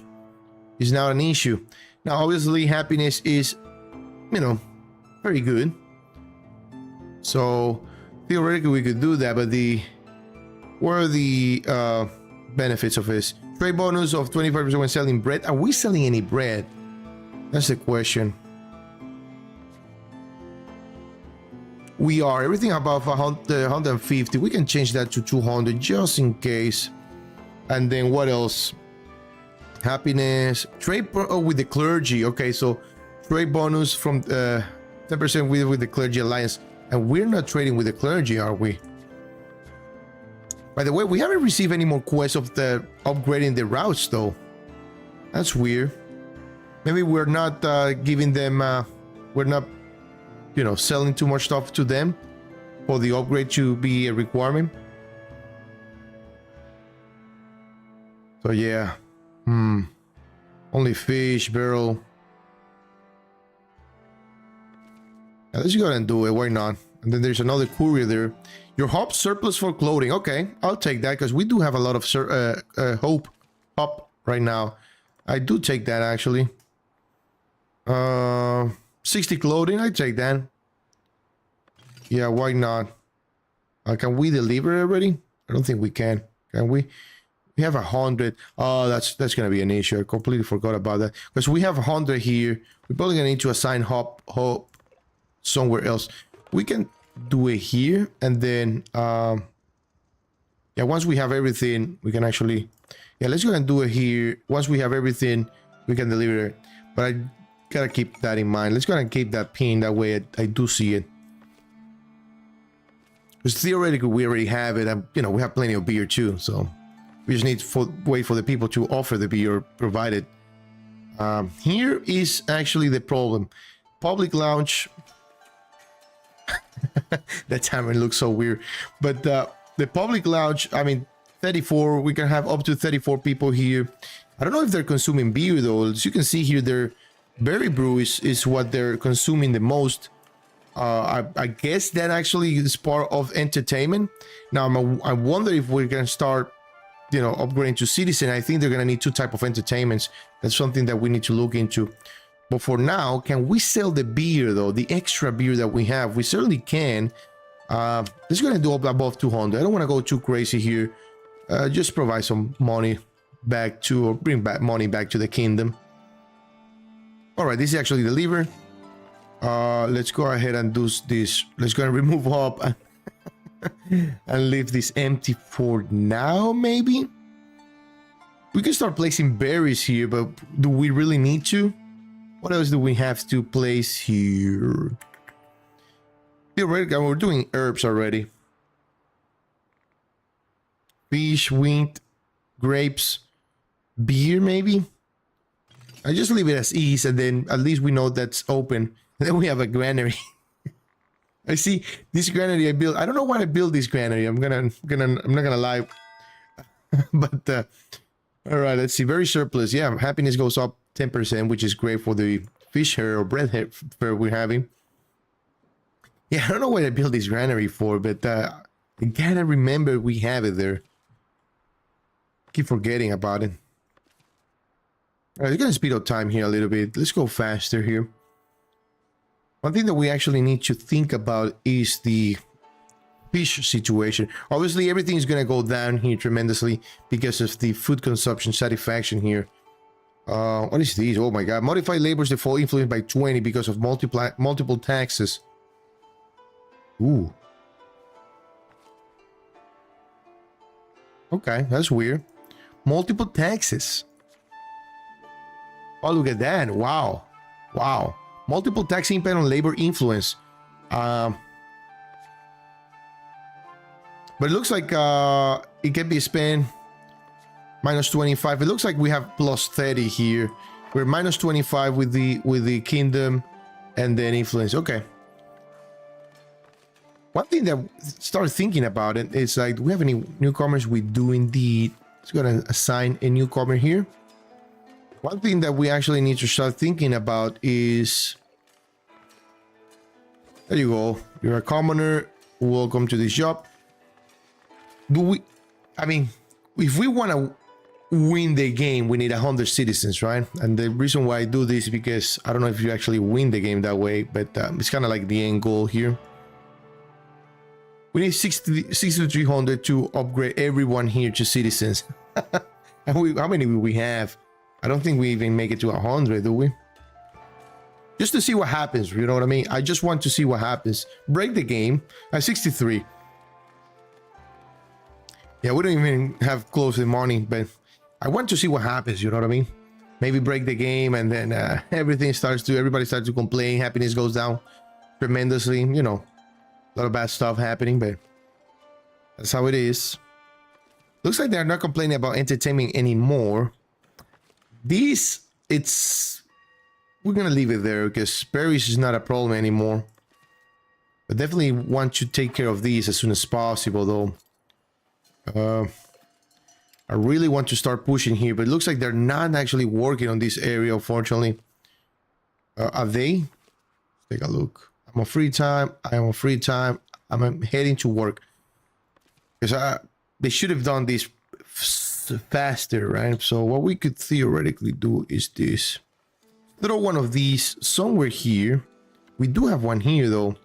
is not an issue. Now, obviously, happiness is, you know, very good. So, theoretically, we could do that, but what are the benefits of this? Trade bonus of 25% when selling bread. Are we selling any bread? That's the question. We are. Everything above 150. We can change that to 200 just in case. And then what else? Happiness. Trade with the clergy. Okay, so trade bonus from 10% with the clergy alliance. And we're not trading with the clergy, are we? By the way, we haven't received any more quests of the upgrading the routes, though. That's weird. Maybe we're not giving them. We're not, you know, selling too much stuff to them for the upgrade to be a requirement. So yeah, only fish barrel. Now, let's go ahead and do it. Why not? And then there's another courier there. Your hop surplus for clothing. Okay, I'll take that because we do have a lot of hop right now. I do take that actually. 60 clothing. I take that. Yeah, why not? Can we deliver already? I don't think we can. Can we? We have 100. Oh, that's gonna be an issue. I completely forgot about that because we have 100 here. We're probably gonna need to assign hop somewhere else. We can do it here, and then yeah, once we have everything, we can actually, yeah, let's go and do it here. Once we have everything, we can deliver it. But I gotta keep that in mind. Let's go and keep that pin, that way I do see it. Because theoretically we already have it, and you know, we have plenty of beer too, so we just need to wait for the people to offer the beer provided. Here is actually the problem. Public lounge. That timer looks so weird, but the public lounge, I mean, 34, we can have up to 34 people here. I don't know if they're consuming beer though. As you can see here, their berry brew is what they're consuming the most. I guess that actually is part of entertainment. Now I wonder if we're gonna start, you know, upgrading to citizen. I think they're gonna need two type of entertainments. That's something that we need to look into. But for now, can we sell the beer though? The extra beer that we have, we certainly can. Let's go ahead and do up above 200. I don't want to go too crazy here. Just provide some money back to, or bring back money back to the kingdom. All right, this is actually the lever. Let's go ahead and do this. Let's go and remove up and leave this empty for now. Maybe we can start placing berries here, but do we really need to? What else do we have to place here? We're doing herbs already. Fish, wheat, grapes, beer maybe? I just leave it as is, and then at least we know that's open. And then we have a granary. I see this granary I built. I don't know why I built this granary. I'm not gonna lie. But all right, let's see. Very surplus. Yeah, happiness goes up 10%, which is great for the fish hair or bread hair we're having. Yeah, I don't know what I built this granary for, but I gotta remember we have it there. Keep forgetting about it. All right, we're gonna speed up time here a little bit. Let's go faster here. One thing that we actually need to think about is the fish situation. Obviously, everything is gonna go down here tremendously because of the food consumption satisfaction here. What is these? Oh my god. Modified labor's default influenced by 20 because of multiple taxes. Ooh. Okay, that's weird. Multiple taxes. Oh, look at that. Wow. Wow. Multiple tax impact on labor influence. But it looks like it can be spent minus 25. It looks like we have plus 30 here. We're minus 25 with the kingdom and then influence. Okay. One thing that start thinking about it is like, do we have any newcomers? We do indeed. Let's go and assign a newcomer here. One thing that we actually need to start thinking about is, there you go. You're a commoner. Welcome to this job. Do we, I mean, if we want to win the game, we need 100 citizens, right? And the reason why I do this is because I don't know if you actually win the game that way, but it's kind of like the end goal here. We need 6,300 to upgrade everyone here to citizens. And how many do we have? I don't think we even make it to 100, do we? Just to see what happens, you know what I mean? I just want to see what happens. Break the game at 63. Yeah, we don't even have closing money, but I want to see what happens, you know what I mean? Maybe break the game and then everybody starts to complain. Happiness goes down tremendously, you know. A lot of bad stuff happening, but that's how it is. Looks like they're not complaining about entertainment anymore. We're gonna leave it there because berries is not a problem anymore. But definitely want to take care of these as soon as possible, though. I really want to start pushing here, but it looks like they're not actually working on this area, unfortunately. Are they? Let's take a look. I'm on free time. I am on free time. I'm heading to work. Because they should have done this faster, right? So what we could theoretically do is this. Throw one of these somewhere here. We do have one here, though.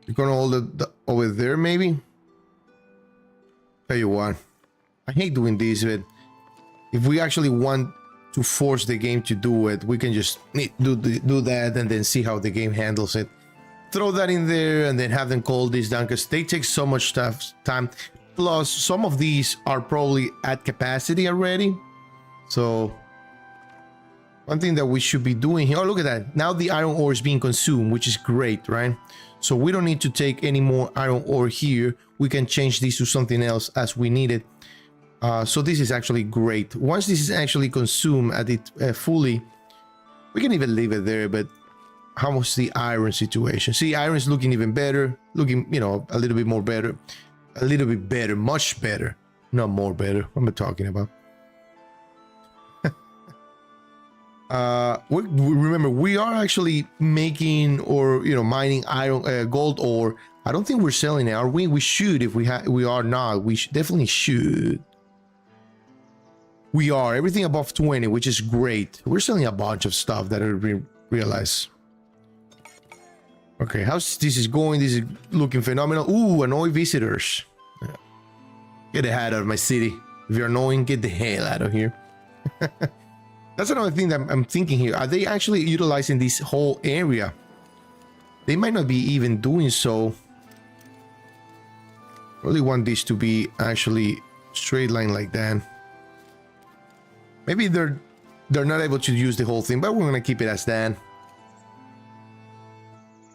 You're gonna hold it over there, maybe? Tell you what, I hate doing this, but if we actually want to force the game to do it, we can just do that and then see how the game handles it. Throw that in there and then have them call this down, because they take so much time. Plus, some of these are probably at capacity already. So, one thing that we should be doing here... Oh, look at that. Now the iron ore is being consumed, which is great, right? So we don't need to take any more iron ore here. We can change this to something else as we need it. So this is actually great. Once this is actually consumed at it fully, we can even leave it there, but... How much the iron situation? See, iron is looking even better. Looking, you know, a little bit more better. A little bit better. Much better. Not more better. What am I talking about? Remember, we are actually making or, you know, mining iron, gold ore. I don't think we're selling it, are we? We should if we are not. We definitely should. We are. Everything above 20, which is great. We're selling a bunch of stuff that I realize. Okay, how's this is going? This is looking phenomenal. Ooh, annoy visitors. Get the hell out of my city. If you're annoying, get the hell out of here. That's another thing that I'm thinking here. Are they actually utilizing this whole area? They might not be even doing so. Really want this to be actually straight line like that. Maybe they're not able to use the whole thing, but we're gonna keep it as that.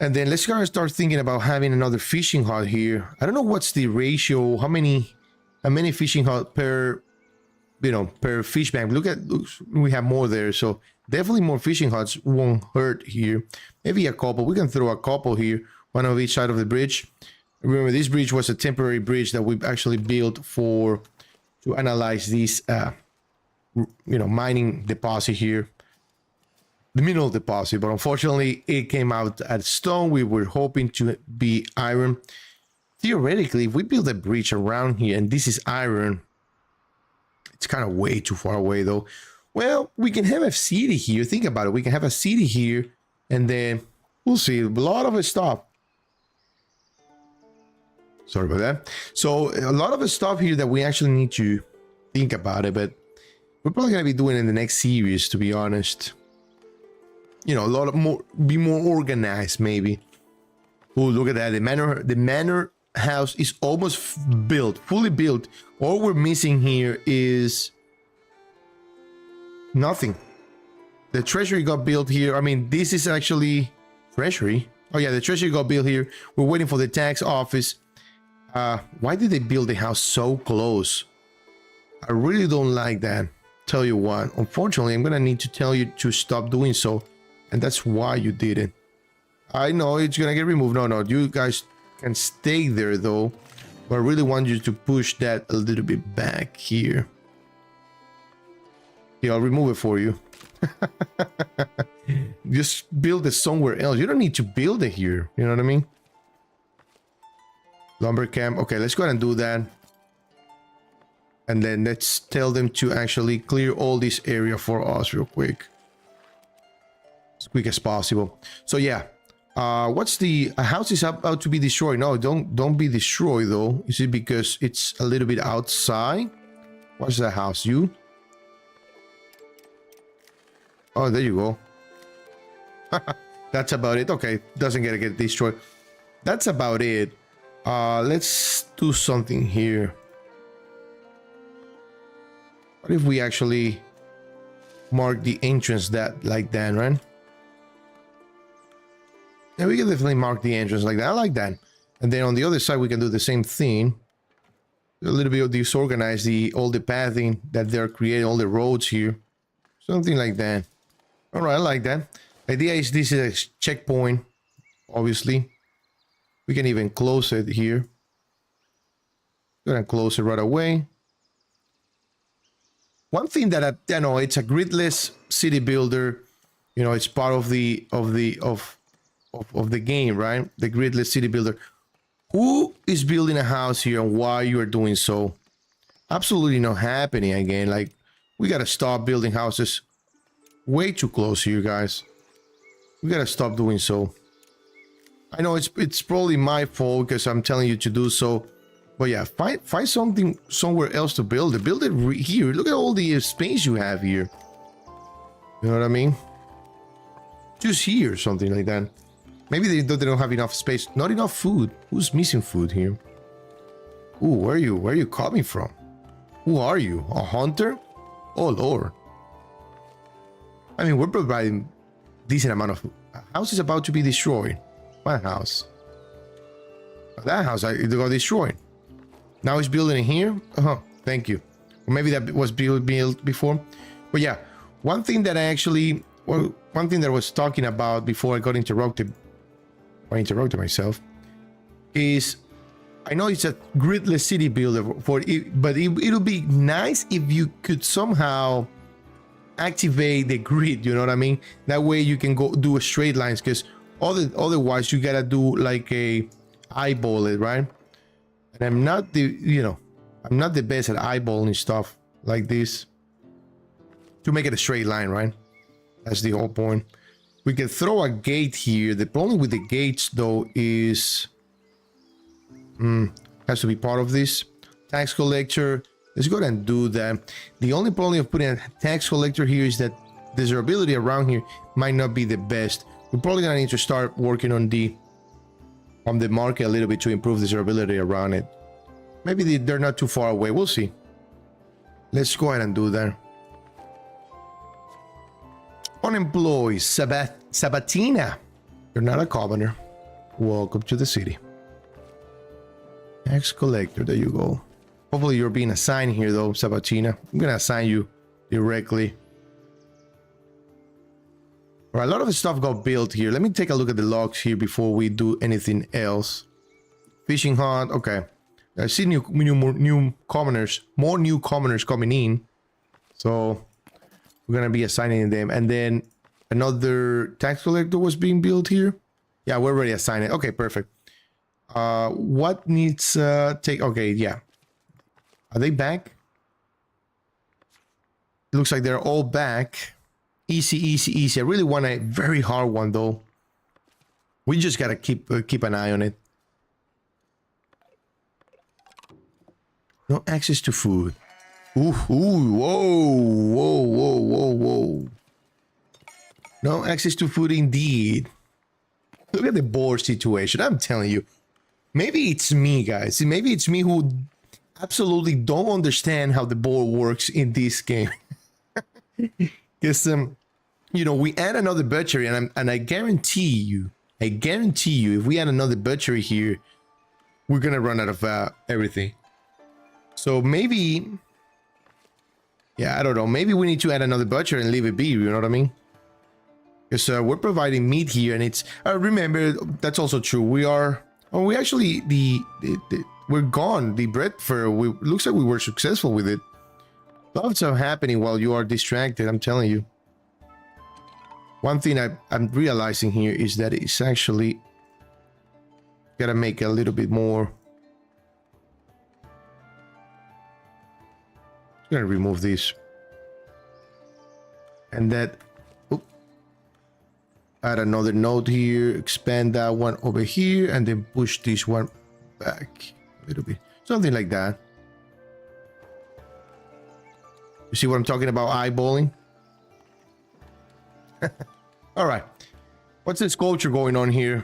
And then let's kind of start thinking about having another fishing hut here. I don't know what's the ratio, how many fishing hut per, you know, per fish bank. Look, we have more there, so definitely more fishing huts won't hurt here. Maybe a couple. We can throw a couple here, one on each side of the bridge. Remember, this bridge was a temporary bridge that we've actually built to analyze these, you know, mining deposit here. The mineral deposit, but unfortunately it came out as stone. We were hoping to be iron. Theoretically, if we build a bridge around here and this is iron, it's kind of way too far away though. Well, we can have a city here. Think about it. We can have a city here and then we'll see a lot of stuff. Sorry about that. So a lot of the stuff here that we actually need to think about it, but we're probably going to be doing it in the next series, to be honest. You know, a lot of more, be more organized maybe. Oh, look at that. The manor house is almost built, fully built. All we're missing here is nothing. The treasury got built here. I mean, this is actually treasury. Oh yeah, the treasury got built here. We're waiting for the tax office. Why did they build the house so close? I really don't like that. Tell you what, unfortunately, I'm gonna need to tell you to stop doing so. And that's why you did it. I know it's gonna get removed. No, you guys can stay there though. But I really want you to push that a little bit back here. Yeah, I'll remove it for you. Just build it somewhere else. You don't need to build it here. You know what I mean? Lumber camp. Okay, let's go ahead and do that. And then let's tell them to actually clear all this area for us real quick. As quick as possible. So yeah, what's the house is about to be destroyed? No, don't be destroyed though. Is it because it's a little bit outside? What's that house? You? Oh, there you go. That's about it. Okay, doesn't get destroyed. That's about it. Let's do something here. What if we actually mark the entrance that like that, right? Yeah, we can definitely mark the entrance like that. I like that. And then on the other side, we can do the same thing. A little bit of disorganize all the pathing that they're creating, all the roads here. Something like that. All right, I like that. The idea is this is a checkpoint, obviously. We can even close it here. Go ahead and close it right away. One thing that I know, it's a gridless city builder. You know, it's part of the game, right? The gridless city builder. Who is building a house here and why you are doing so? Absolutely not happening again. Like, we gotta stop building houses way too close here, guys. We gotta stop doing so. I know it's probably my fault because I'm telling you to do so. But yeah, find something somewhere else to build it. Build it here. Look at all the space you have here. You know what I mean? Just here, something like that. Maybe they don't have enough space. Not enough food. Who's missing food here? Ooh, where are you coming from? Who are you? A hunter? Oh Lord. I mean, we're providing decent amount of food. A house is about to be destroyed. What house? That house it got destroyed. Now he's building it here. Thank you. Or maybe that was built before. But yeah, one thing that I was talking about before I got interrupted, or interrupted myself, is I know it's a gridless city builder for it, but it'll be nice if you could somehow activate the grid. You know what I mean? That way you can go do a straight lines, because otherwise you gotta do like a eyeball it, right? And I'm not the best at eyeballing stuff like this to make it a straight line, right? That's the whole point. We can throw a gate here. The problem with the gates though is has to be part of this tax collector. Let's go ahead and do that. The only problem of putting a tax collector here is that the durability around here might not be the best. We're probably gonna need to start working on the market a little bit to improve the durability around it. Maybe they're not too far away. We'll see. Let's go ahead and do that. Unemployed Sabatina. You're not a commoner. Welcome to the city. Tax collector. There you go. Hopefully you're being assigned here though, Sabatina. I'm gonna assign you directly. All right, a lot of the stuff got built here. Let me take a look at the logs here before we do anything else. Fishing hut. Okay. I see new commoners. More new commoners coming in. So we're gonna be assigning them. And then another tax collector was being built here. Yeah, we're already assigning. Okay, perfect. What needs take? Okay, yeah. Are they back? It looks like they're all back. Easy, easy, easy. I really want a very hard one though. We just gotta keep an eye on it. No access to food. Ooh, whoa. No access to food indeed. Look at the board situation. I'm telling you. Maybe it's me, guys. Maybe it's me who absolutely don't understand how the board works in this game. Because you know, we add another butchery, and I guarantee you, if we add another butchery here, we're gonna run out of everything. So maybe, yeah, I don't know. Maybe we need to add another butcher and leave it be. You know what I mean? Because we're providing meat here, and it's remember that's also true. We're gone. The bread fair. Looks like we were successful with it. Lots of happening while you are distracted. I'm telling you. One thing I'm realizing here is that it's actually gotta make a little bit more. I'm gonna remove this, and that. Add another node here. Expand that one over here, and then push this one back a little bit, something like that. You see what I'm talking about? Eyeballing. All right, what's this culture going on here?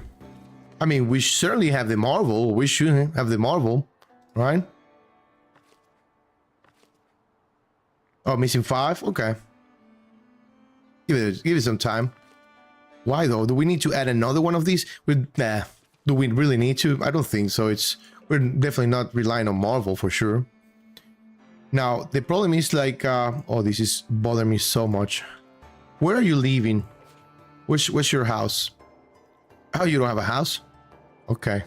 I mean, we certainly have the marvel. We should have the marvel, right? Oh, missing 5. Okay, give it some time. Why though? Do we need to add another one of these? Nah. Do we really need to? I don't think so. We're definitely not relying on marvel for sure. Now the problem is like, oh, this is bothering me so much. Where are you leaving? Where's your house? Oh, you don't have a house? Okay.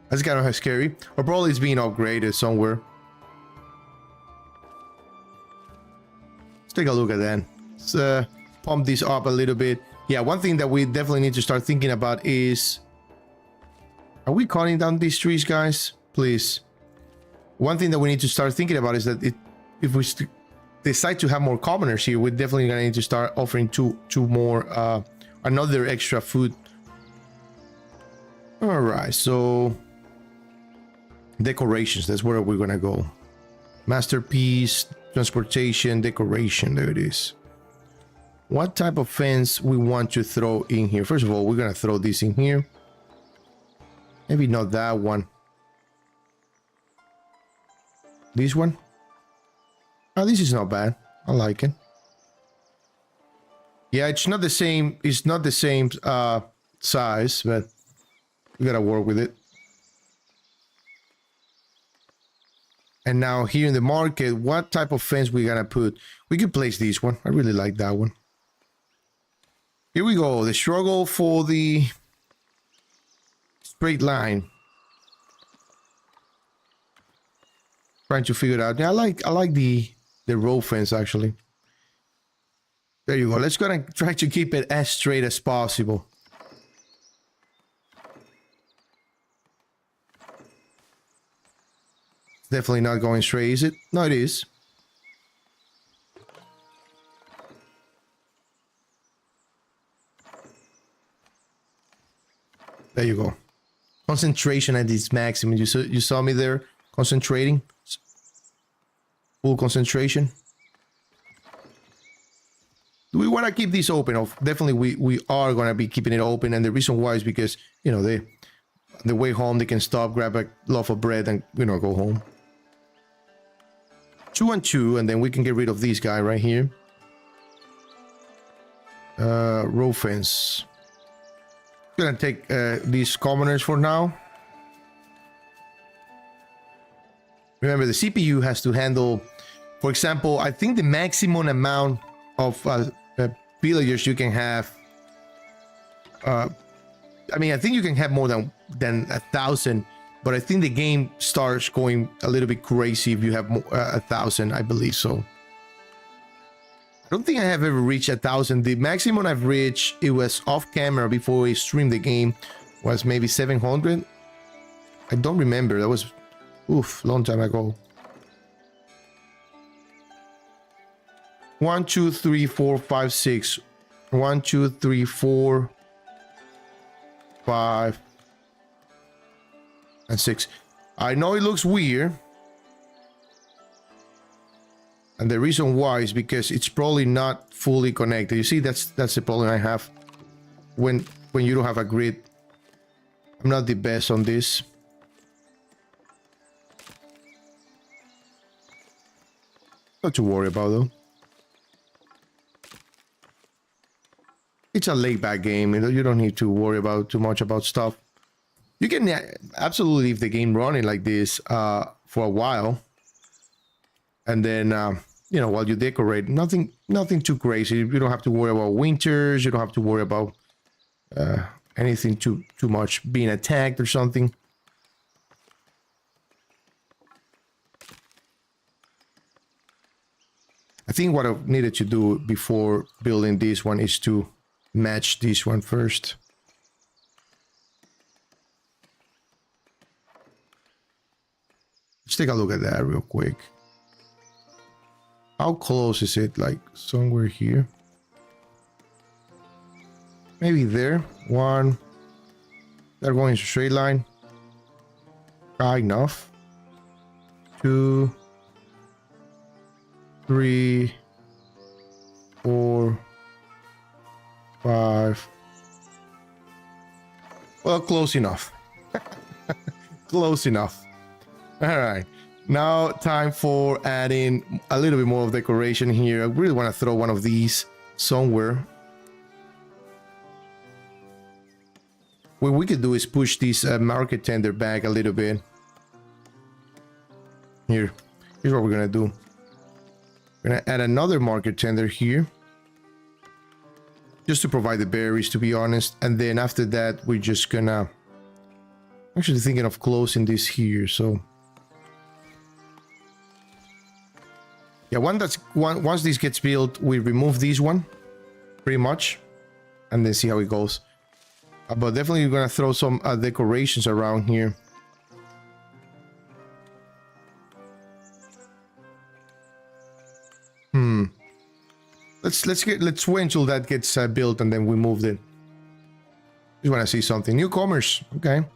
That's kind of scary. Or probably it's being upgraded somewhere. Let's take a look at that. Let's pump this up a little bit. Yeah, one thing that we definitely need to start thinking about is... Are we cutting down these trees, guys? Please. One thing that we need to start thinking about is that if we decide to have more commoners here, we're definitely gonna need to start offering two more another extra food All right, so decorations, that's where we're gonna go. Masterpiece, transportation, decoration, there it is. What type of fence we want to throw in here? First of all, we're gonna throw this in here. Maybe not that one. This one? Oh, this is not bad. I like it. Yeah, it's not the same size, but we gotta work with it. And now here in the market, what type of fence we gonna put? We can place this one. I really like that one. Here we go. The struggle for the straight line. Trying to figure it out. Yeah, I like the row fence actually. There you go. Let's gonna try to keep it as straight as possible. It's definitely not going straight, is it? No, it is. There you go. Concentration at its maximum. You saw me there concentrating. Full concentration. Do we want to keep this open? Definitely we are going to be keeping it open, and the reason why is because, you know, the way home they can stop, grab a loaf of bread and, you know, go home. 2 and 2, and then we can get rid of this guy right here. Row fence. Gonna take these commoners for now. Remember, the CPU has to handle, for example, I think the maximum amount of villagers you can have. I mean, I think you can have more than 1,000, but I think the game starts going a little bit crazy if you have 1,000. I believe so. I don't think I have ever reached 1,000. The maximum I've reached, it was off camera before we streamed the game, was maybe 700. I don't remember. That was, oof, long time ago. 1, 2, 3, 4, 5, 6. 1, 2, 3, 4, 5, and 6. I know it looks weird. And the reason why is because it's probably not fully connected. You see, that's the problem I have when you don't have a grid. I'm not the best on this. Not to worry about though. It's a laid-back game. You don't need to worry about too much about stuff. You can absolutely leave the game running like this for a while, and then you know, while you decorate, nothing too crazy. You don't have to worry about winters. You don't have to worry about anything too much being attacked or something. I think what I needed to do before building this one is to match this one first. Let's take a look at that real quick. How close is it? Like somewhere here? Maybe there. 1. They're going straight line. Kind of. 2, 3, 4, 5. Well, close enough. Close enough. All right. Now time for adding a little bit more of decoration here. I really want to throw one of these somewhere. What we could do is push this market tender back a little bit. Here's what we're gonna do. We're gonna add another market tender here, just to provide the berries, to be honest. And then after that, we're just gonna, actually thinking of closing this here. So yeah, once this gets built, we remove this one, pretty much, and then see how it goes. But definitely, we're gonna throw some decorations around here. Let's wait until that gets built, and then we move it. Just want to see something. Newcomers. Okay. All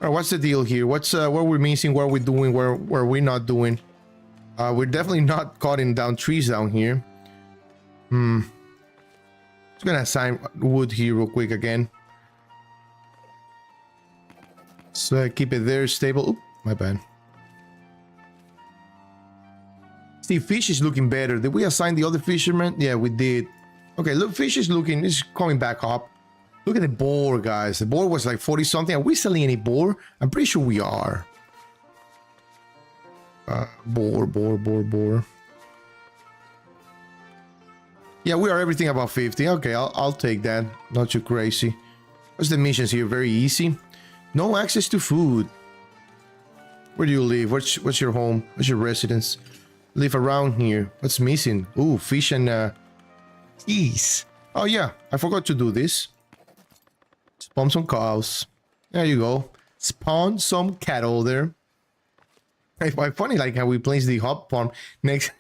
right, what's the deal here? What's what we're missing? What are we doing? Where we're not doing? We're definitely not cutting down trees down here. Just gonna assign wood here real quick again. So keep it there stable. Oop, my bad. See, fish is looking better. Did we assign the other fisherman? Yeah, we did. Okay, look, fish is looking, it's coming back up. Look at the boar, guys. The boar was like 40 something. Are we selling any boar? I'm pretty sure we are. Boar. Yeah, we are everything about 50. Okay, I'll take that. Not too crazy. What's the missions here? Very easy. No access to food. Where do you live? What's your home? What's your residence? Live around here. What's missing? Ooh, fish and geese. Oh yeah, I forgot to do this. Spawn some cows. There you go. Spawn some cattle there. It's quite funny, like how we place the hop farm next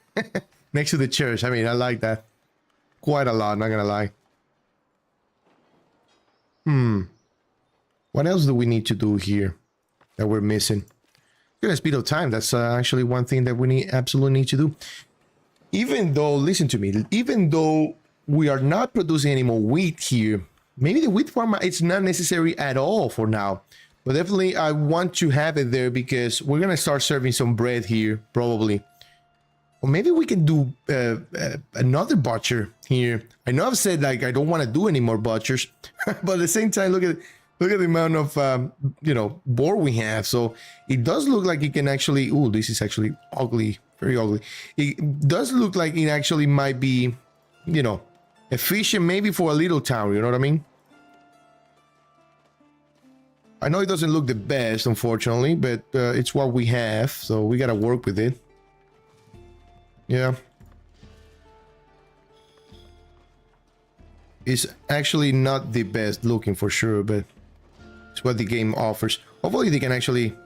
next to the church. I mean, I like that quite a lot. Not gonna lie. What else do we need to do here that we're missing? Gonna speed up time. That's actually one thing that we absolutely need to do. Even though, listen to me. Even though we are not producing any more wheat here, maybe the wheat farm it's not necessary at all for now. But definitely, I want to have it there because we're gonna start serving some bread here, probably. Or maybe we can do another butcher here. I know I've said like I don't want to do any more butchers, but at the same time, look at the amount of boar we have. So it does look like it can actually. Ooh, this is actually ugly, very ugly. It does look like it actually might be, efficient maybe for a little town. You know what I mean? I know it doesn't look the best, unfortunately, but it's what we have, so we gotta work with it. Yeah. It's actually not the best looking for sure, but it's what the game offers. Hopefully they can actually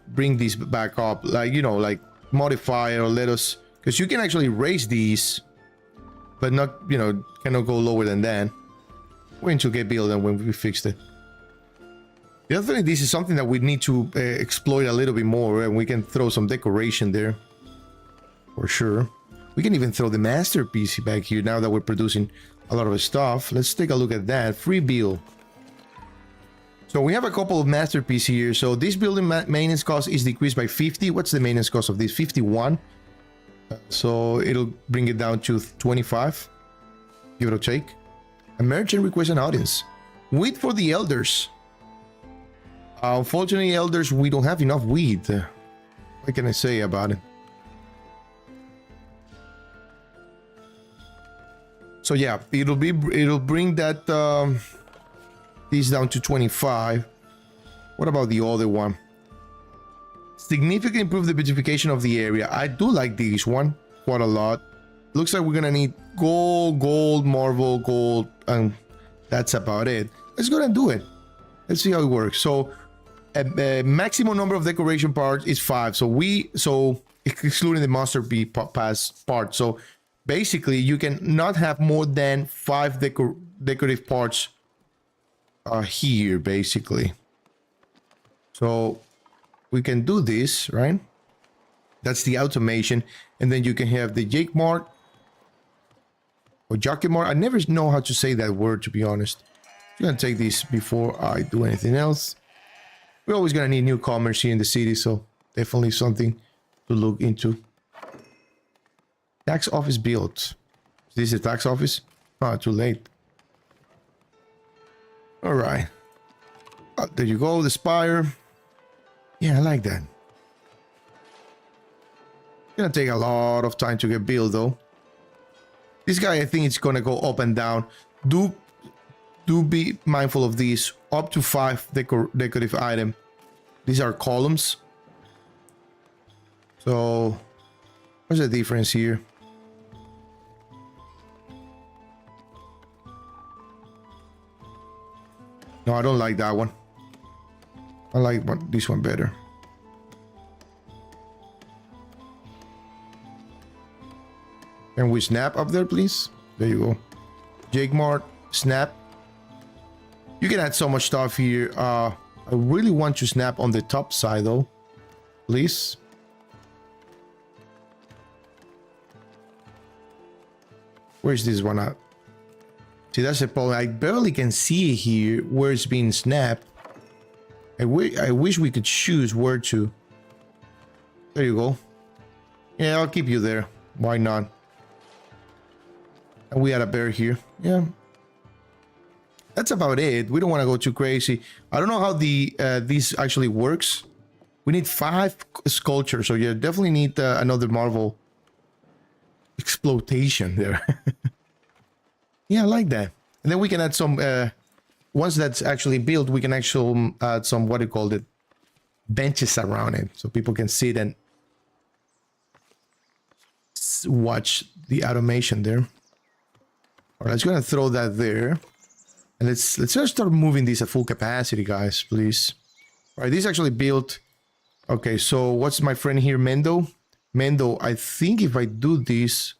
bring these back up, like, like modify or let us, because you can actually raise these, but not, cannot go lower than that. We're going to get built and when we fixed it. The other thing, this is something that we need to exploit a little bit more, and we can throw some decoration there. For sure. We can even throw the masterpiece back here now that we're producing a lot of stuff. Let's take a look at that. Free build. So we have a couple of masterpieces here. So this building maintenance cost is decreased by 50. What's the maintenance cost of this? 51. So it'll bring it down to 25. Give it a take. A merchant request an audience. Wheat for the elders. Unfortunately, elders, we don't have enough wheat. What can I say about it? So yeah, it'll bring that these down to 25. What about the other one? Significantly improve the beautification of the area. I do like this one quite a lot. Looks like we're gonna need gold, marble, gold, and that's about it. Let's go and do it. Let's see how it works. So a maximum number of decoration parts is 5. So excluding the masterpiece pass part. So basically, you can not have more than 5 decorative parts here, basically. So we can do this, right? That's the automation. And then you can have the Jake Mart or Jockey Mart. I never know how to say that word, to be honest. I'm going to take this before I do anything else. We're always going to need newcomers here in the city, so definitely something to look into. Tax office built. Is this the tax office? Oh, too late. All right. Oh, there you go, the spire. Yeah, I like that. Gonna take a lot of time to get built, though. This guy, I think it's gonna go up and down. Do be mindful of these. Up to 5 decorative item. These are columns. So, what's the difference here? No, I don't like that one. I like this one better. Can we snap up there, please? There you go. Jake Mart, snap. You can add so much stuff here. I really want to snap on the top side though, please. Where's this one at? See, that's the problem. I barely can see here where it's being snapped. I wish we could choose where to. There you go. Yeah, I'll keep you there. Why not? And we had a bear here. Yeah. That's about it. We don't want to go too crazy. I don't know how the this actually works. We need 5 sculptures, so you definitely need another Marvel exploitation there. Yeah, I like that. And then we can add some once that's actually built, we can actually add some, what do you call it, benches around it, so people can sit and watch the automation there. All right, let's go and throw that there, and let's just start moving these at full capacity, guys, please. All right, this actually built. Okay, so what's my friend here, Mendo? Mendo, I think if I do this.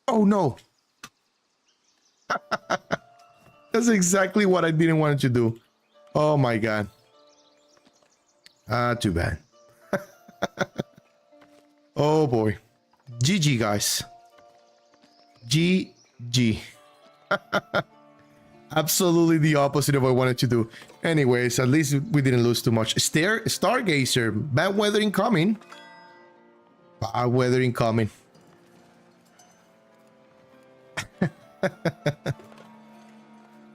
Oh no. That's exactly what I didn't want to do. Oh my god. Too bad. Oh boy. GG, guys. GG. Absolutely the opposite of what I wanted to do. Anyways, at least we didn't lose too much. Stargazer. Bad weather incoming. Bad weather incoming.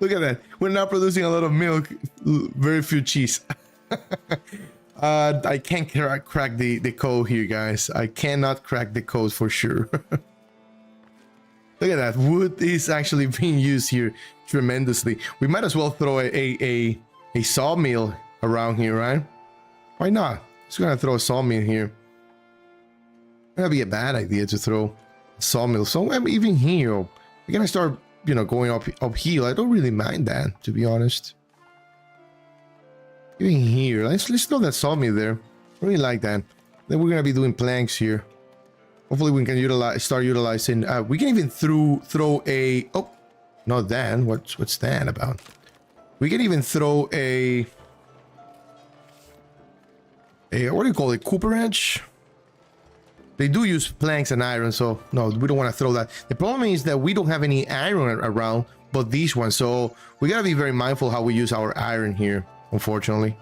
Look at that. We're not producing a lot of milk. Very few cheese. I can't crack the code here, guys. I cannot crack the code for sure. Look at that. Wood is actually being used here tremendously. We might as well throw a sawmill around here, right? Why not? Just gonna throw a sawmill here. That'd be a bad idea to throw a sawmill. So even here, we're gonna start, you know, going uphill. I don't really mind that, to be honest. Even here, let's throw that sawmill there. I really like that. Then we're gonna be doing planks here. Hopefully we can start utilizing. We can even throw a. Oh, not that. What's that about? We can even throw a what do you call it? Cooper edge. They do use planks and iron, so no, we don't want to throw that. The problem is that we don't have any iron around, but these ones. So we gotta be very mindful how we use our iron here. Unfortunately,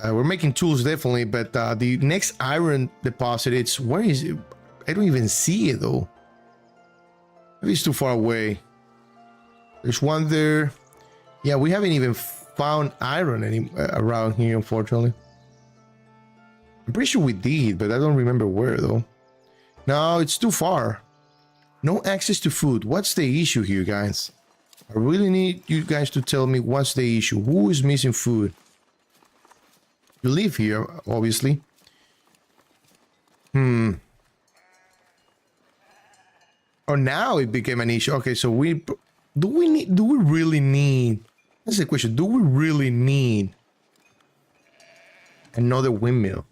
we're making tools definitely, but the next iron deposit, it's where is it? I don't even see it though. Maybe it's too far away. There's one there. Yeah, we haven't even found iron around here, unfortunately. I'm pretty sure we did, but I don't remember where though. No, it's too far. No access to food. What's the issue here, guys? I really need you guys to tell me what's the issue. Who is missing food? You live here, obviously. Oh, now it became an issue. Okay, so do we really need? That's the question. Do we really need another windmill?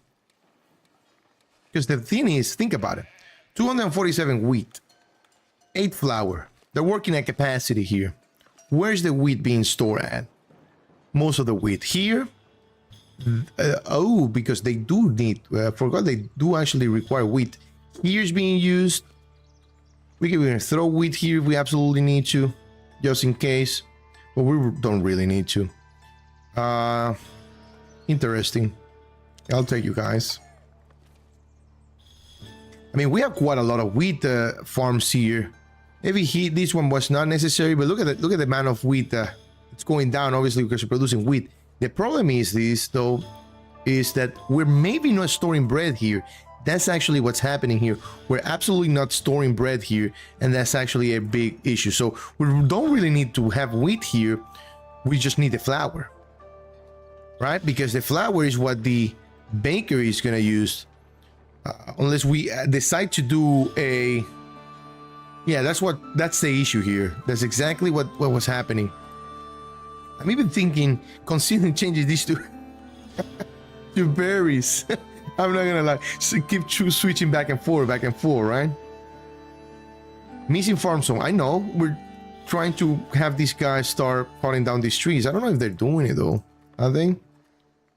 Because the thing is, think about it. 247 wheat, 8 flour. They're working at capacity here. Where's the wheat being stored at? Most of the wheat here. Oh, because they do need. I forgot they do actually require wheat. Here's being used. We can throw wheat here if we absolutely need to, just in case. But we don't really need to. Interesting. I'll take you guys. I mean, we have quite a lot of wheat farms here. Maybe this one was not necessary, but look at the amount of wheat it's going down, obviously, because we're producing wheat. The problem is this, though, is that we're maybe not storing bread here. That's actually what's happening here. We're absolutely not storing bread here, and that's actually a big issue. So we don't really need to have wheat here. We just need the flour, right? Because the flour is what the bakery is going to use. Unless we decide to do a... Yeah, that's the issue here. That's exactly what was happening. I'm even thinking, considering changing these to berries. I'm not gonna lie. So keep switching back and forth, right? Missing farm zone. I know. We're trying to have these guys start cutting down these trees. I don't know if they're doing it though. Are they?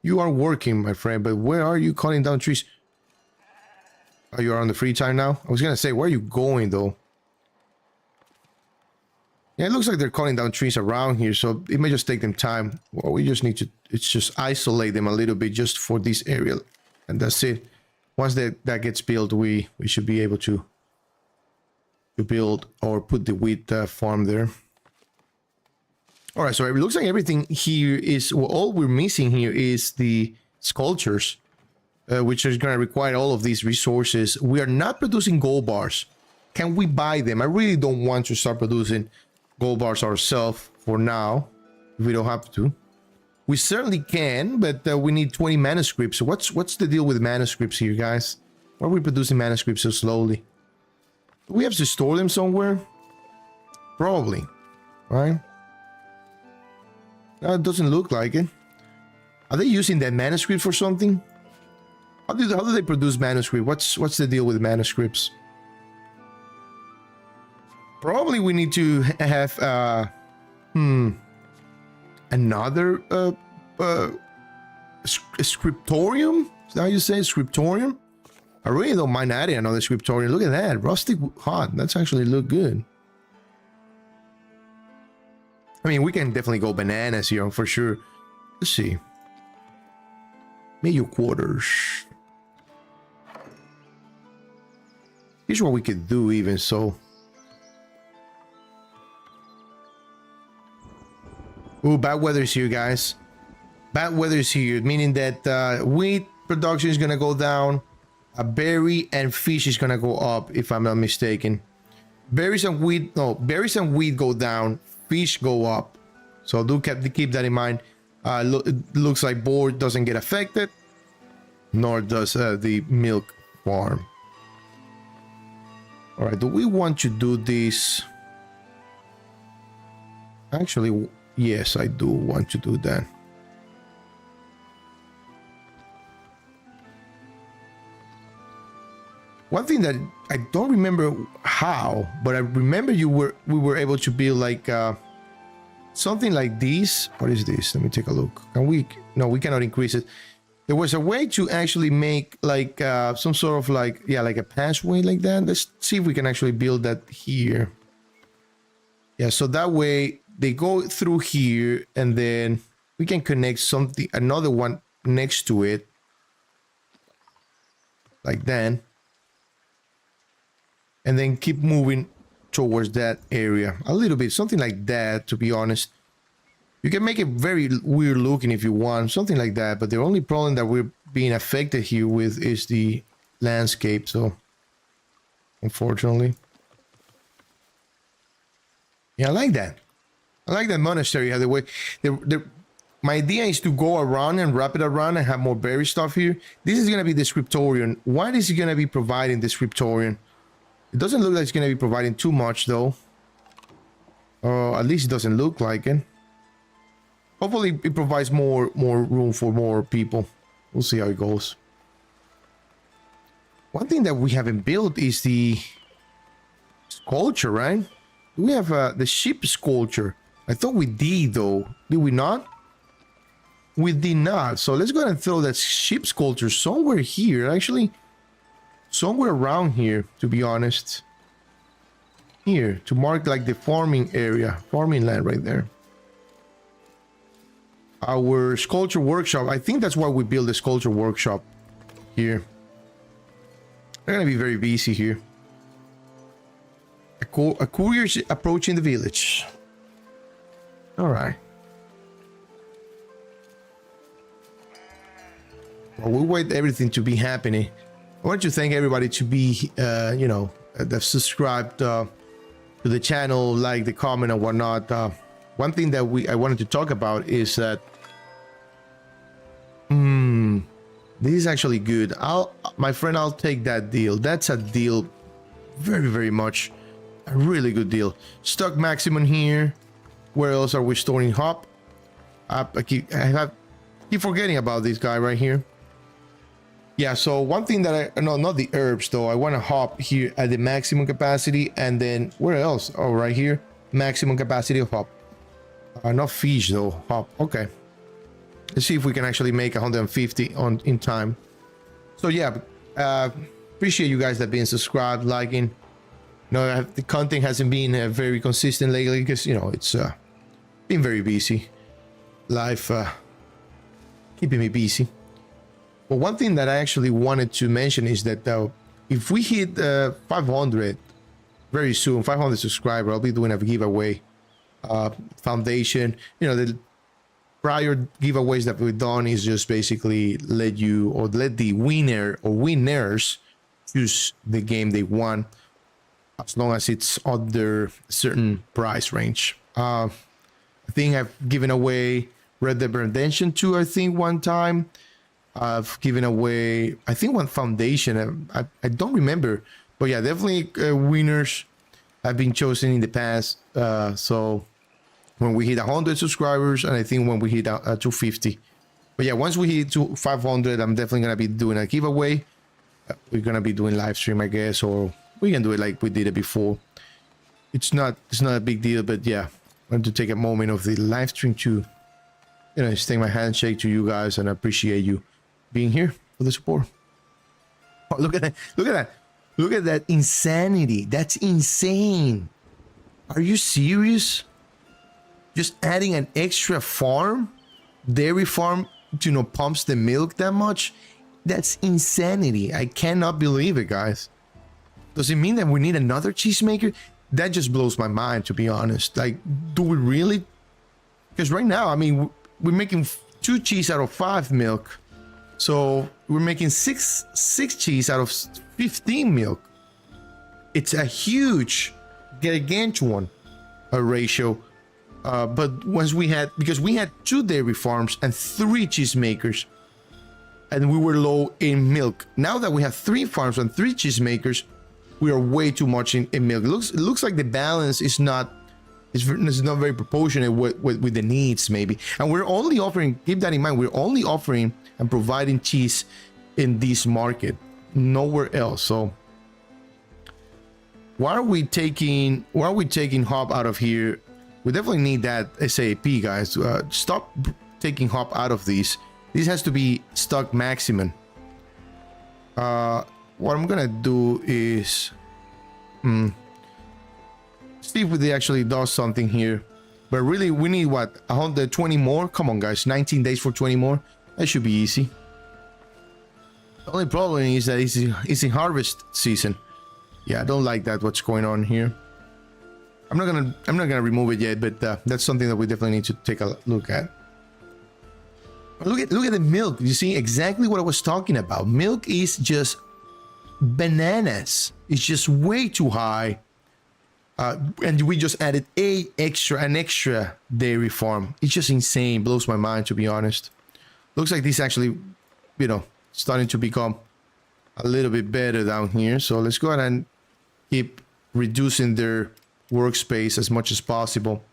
You are working, my friend, but where are you cutting down trees? Oh, you're on the free time now? I was gonna say, where are you going though? Yeah, it looks like they're cutting down trees around here, so it may just take them time. Well, we just need to, it's just isolate them a little bit just for this area. And that's it. Once that gets built, we should be able to build or put the wheat farm there. All right, so it looks like everything here is, well, all we're missing here is the sculptures, which is going to require all of these resources. We are not producing gold bars. Can we buy them? I really don't want to start producing gold bars ourselves for now, if we don't have to. We certainly can, but we need 20 manuscripts. What's the deal with manuscripts here, guys? Why are we producing manuscripts so slowly? Do we have to store them somewhere? Probably, right? No, it doesn't look like it. Are they using that manuscript for something? How do they produce manuscript? What's the deal with manuscripts? Probably we need to have another scriptorium. Is that how you say scriptorium? I really don't mind adding another scriptorium. Look at that, rustic hut. That's actually look good. I mean, we can definitely go bananas here for sure. Let's see. Mayor quarters. Here's what we could do even so. Oh, bad weather is here, guys. Bad weather is here, meaning that wheat production is gonna go down. Berry and fish is gonna go up, if I'm not mistaken. Berries and wheat go down. Fish go up. So do keep that in mind. It looks like board doesn't get affected, nor does the milk farm. All right, do we want to do this? Actually, yes, I do want to do that. One thing that I don't remember how, but I remember we were able to build like something like this. What is this? Let me take a look. Can we? No, we cannot increase it. There was a way to actually make like some sort of like, yeah, like a passway like that. Let's see if we can actually build that here. Yeah, so that way they go through here and then we can connect something, another one next to it. Like that. And then keep moving towards that area a little bit, something like that, to be honest. You can make it very weird looking if you want, something like that, but the only problem that we're being affected here with is the landscape, so unfortunately. Yeah, I like that. I like that monastery. How the way my idea is to go around and wrap it around and have more berry stuff here. This is gonna be the scriptorium. What is it gonna be providing, the scriptorium? It doesn't look like it's going to be providing too much, though. At least it doesn't look like it. Hopefully, it provides more room for more people. We'll see how it goes. One thing that we haven't built is the sculpture, right? We have the ship sculpture. I thought we did, though. Did we not? We did not. So let's go ahead and throw that ship sculpture somewhere here, actually. Somewhere around here, to be honest. Here, to mark like the farming area, farming land right there. Our sculpture workshop, I think that's why we built the sculpture workshop here. They're gonna be very busy here. A courier's approaching the village. All right. Well, we'll wait everything to be happening. I want to thank everybody to be, you know, that subscribed to the channel, like the comment and whatnot. One thing that I wanted to talk about is that this is actually good. My friend, I'll take that deal. That's a deal, very, very much a really good deal. Stock maximum here. Where else are we storing hop? I keep forgetting about this guy right here. Yeah, so one thing that I no, not the herbs though. I want to hop here at the maximum capacity, and then where else? Oh, right here, maximum capacity of hop. Not fish though. Hop. Okay. Let's see if we can actually make 150 on in time. So yeah, appreciate you guys that being subscribed, liking. No, the content hasn't been very consistent lately because you know it's been very busy. Life keeping me busy. But one thing that I actually wanted to mention is that if we hit 500 very soon, 500 subscribers, I'll be doing a giveaway. Foundation, you know, the prior giveaways that we've done is just basically let the winner or winners choose the game they want, as long as it's under certain price range. I think I've given away Red Dead Redemption 2, I think one time. I've given away, I think, one Foundation. I don't remember, but yeah, definitely winners have been chosen in the past. So when we hit 100 subscribers, and I think when we hit 250. But yeah, once we hit 500, I'm definitely gonna be doing a giveaway. We're gonna be doing live stream, I guess, or we can do it like we did it before. It's not a big deal, but yeah, I want to take a moment of the live stream to, you know, extend my handshake to you guys and appreciate you being here for the support. Oh, look at that! Look at that! Look at that insanity! That's insane! Are you serious? Just adding an extra farm, dairy farm, you know, pumps the milk that much? That's insanity! I cannot believe it, guys. Does it mean that we need another cheesemaker? That just blows my mind, to be honest. Like, do we really? Because right now, I mean, we're making 2 cheese out of 5 milk. So we're making six cheese out of 15 milk. It's a huge, gargantuan ratio. But once because we had 2 dairy farms and 3 cheesemakers, and we were low in milk. Now that we have 3 farms and 3 cheesemakers, we are way too much in milk. It looks like the balance is not very proportionate with the needs, maybe. And we're only offering, keep that in mind, we're only offering and providing cheese in this market, nowhere else. So why are we taking hop out of here? We definitely need that SAP, guys. Stop taking hop out of these. This has to be stock maximum. What I'm gonna do is see if they actually does something here. But really, we need what, 120 more? Come on, guys, 19 days for 20 more. That should be easy. The only problem is that it's in harvest season. Yeah, I don't like that. What's going on here? I'm not gonna remove it yet, but that's something that we definitely need to take a look at. Look at the milk. You see exactly what I was talking about. Milk is just bananas. It's just way too high. And we just added an extra dairy farm. It's just insane. Blows my mind, to be honest. Looks like this actually, you know, starting to become a little bit better down here. So let's go ahead and keep reducing their workspace as much as possible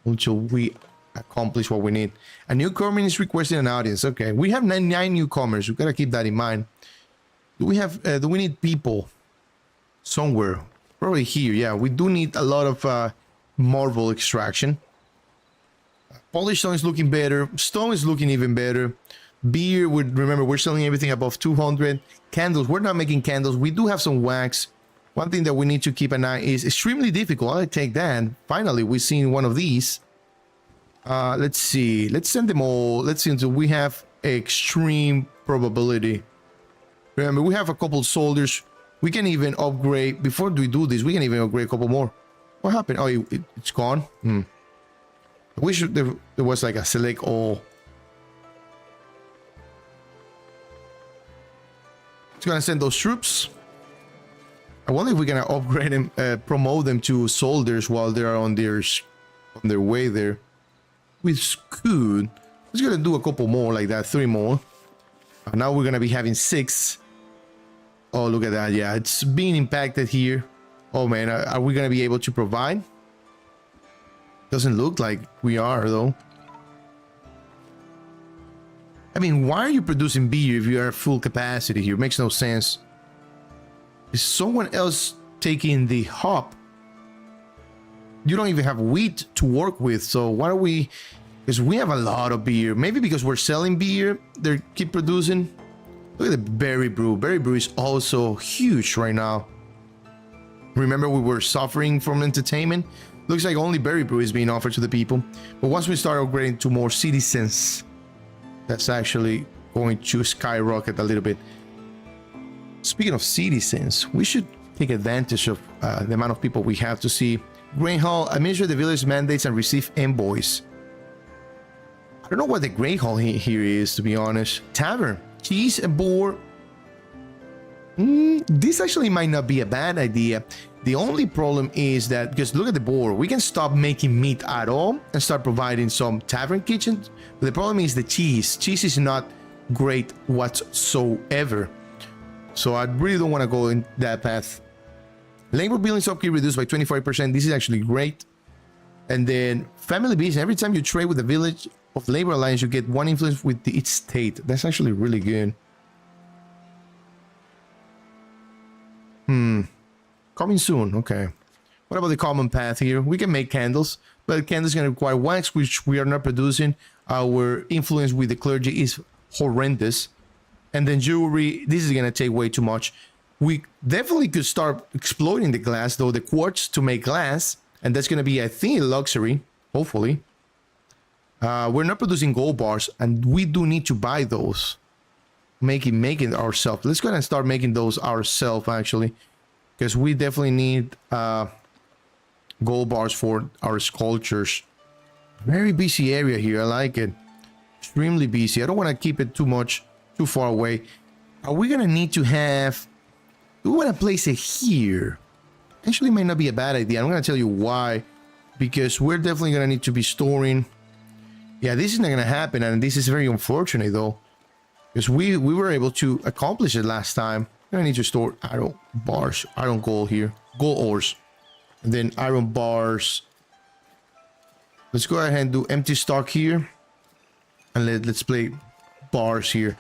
until we accomplish what we need. A newcomer is requesting an audience. Okay, we have 9 newcomers. We gotta keep that in mind. Do we need people somewhere? Probably here. Yeah, we do need a lot of marble extraction. Polished stone is looking better. Stone is looking even better. Beer, remember, we're selling everything above 200. Candles, we're not making candles. We do have some wax. One thing that we need to keep an eye is extremely difficult. I take that. Finally, we've seen one of these. Let's see. Let's send them all. Let's see until we have extreme probability. Remember, we have a couple soldiers. We can even upgrade. Before we do this, we can even upgrade a couple more. What happened? Oh, it's gone. I wish there was like a select all. It's gonna send those troops. I wonder if we're gonna upgrade them, promote them to soldiers while they are on their way there. We could. Let's gonna do a couple more like that, 3 more. Now we're gonna be having 6. Oh, look at that. Yeah, it's being impacted here. Oh man, are we gonna be able to provide? Doesn't look like we are though. I mean, why are you producing beer if you are at full capacity here? It makes no sense. Is someone else taking the hop? You don't even have wheat to work with, so why are we... Because we have a lot of beer. Maybe because we're selling beer, they keep producing. Look at the berry brew. Berry brew is also huge right now. Remember we were suffering from entertainment? Looks like only berry brew is being offered to the people. But once we start upgrading to more citizens, that's actually going to skyrocket a little bit. Speaking of citizens, we should take advantage of the amount of people we have to see. Grain Hall, administer the village mandates and receive envoys. I don't know what the Grain Hall here is, to be honest. Tavern, cheese and boar. This actually might not be a bad idea. The only problem is that, because look at the board, we can stop making meat at all and start providing some tavern kitchens. But the problem is the cheese. Cheese is not great whatsoever. So I really don't want to go in that path. Labor billings upkeep reduced by 25%. This is actually great. And then family business. Every time you trade with the village of labor alliance, you get 1 influence with its state. That's actually really good. Coming soon. Okay. What about the common path here? We can make candles, but candles are going to require wax, which we are not producing. Our influence with the clergy is horrendous. And then jewelry, this is going to take way too much. We definitely could start exploiting the glass, though, the quartz to make glass. And that's going to be, I think, a luxury, hopefully. We're not producing gold bars, and we do need to buy those. Making ourselves. Let's go ahead and start making those ourselves, actually. Because we definitely need gold bars for our sculptures. Very busy area here. I like it. Extremely busy. I don't want to keep it too far away. Are we going to need to have... Do we want to place it here? Actually, might not be a bad idea. I'm going to tell you why. Because we're definitely going to need to be storing... Yeah, this is not going to happen. And this is very unfortunate, though. Because we were able to accomplish it last time. I need to store iron bars, iron gold here, gold ores, and then iron bars. Let's go ahead and do empty stock here, and let's play bars here.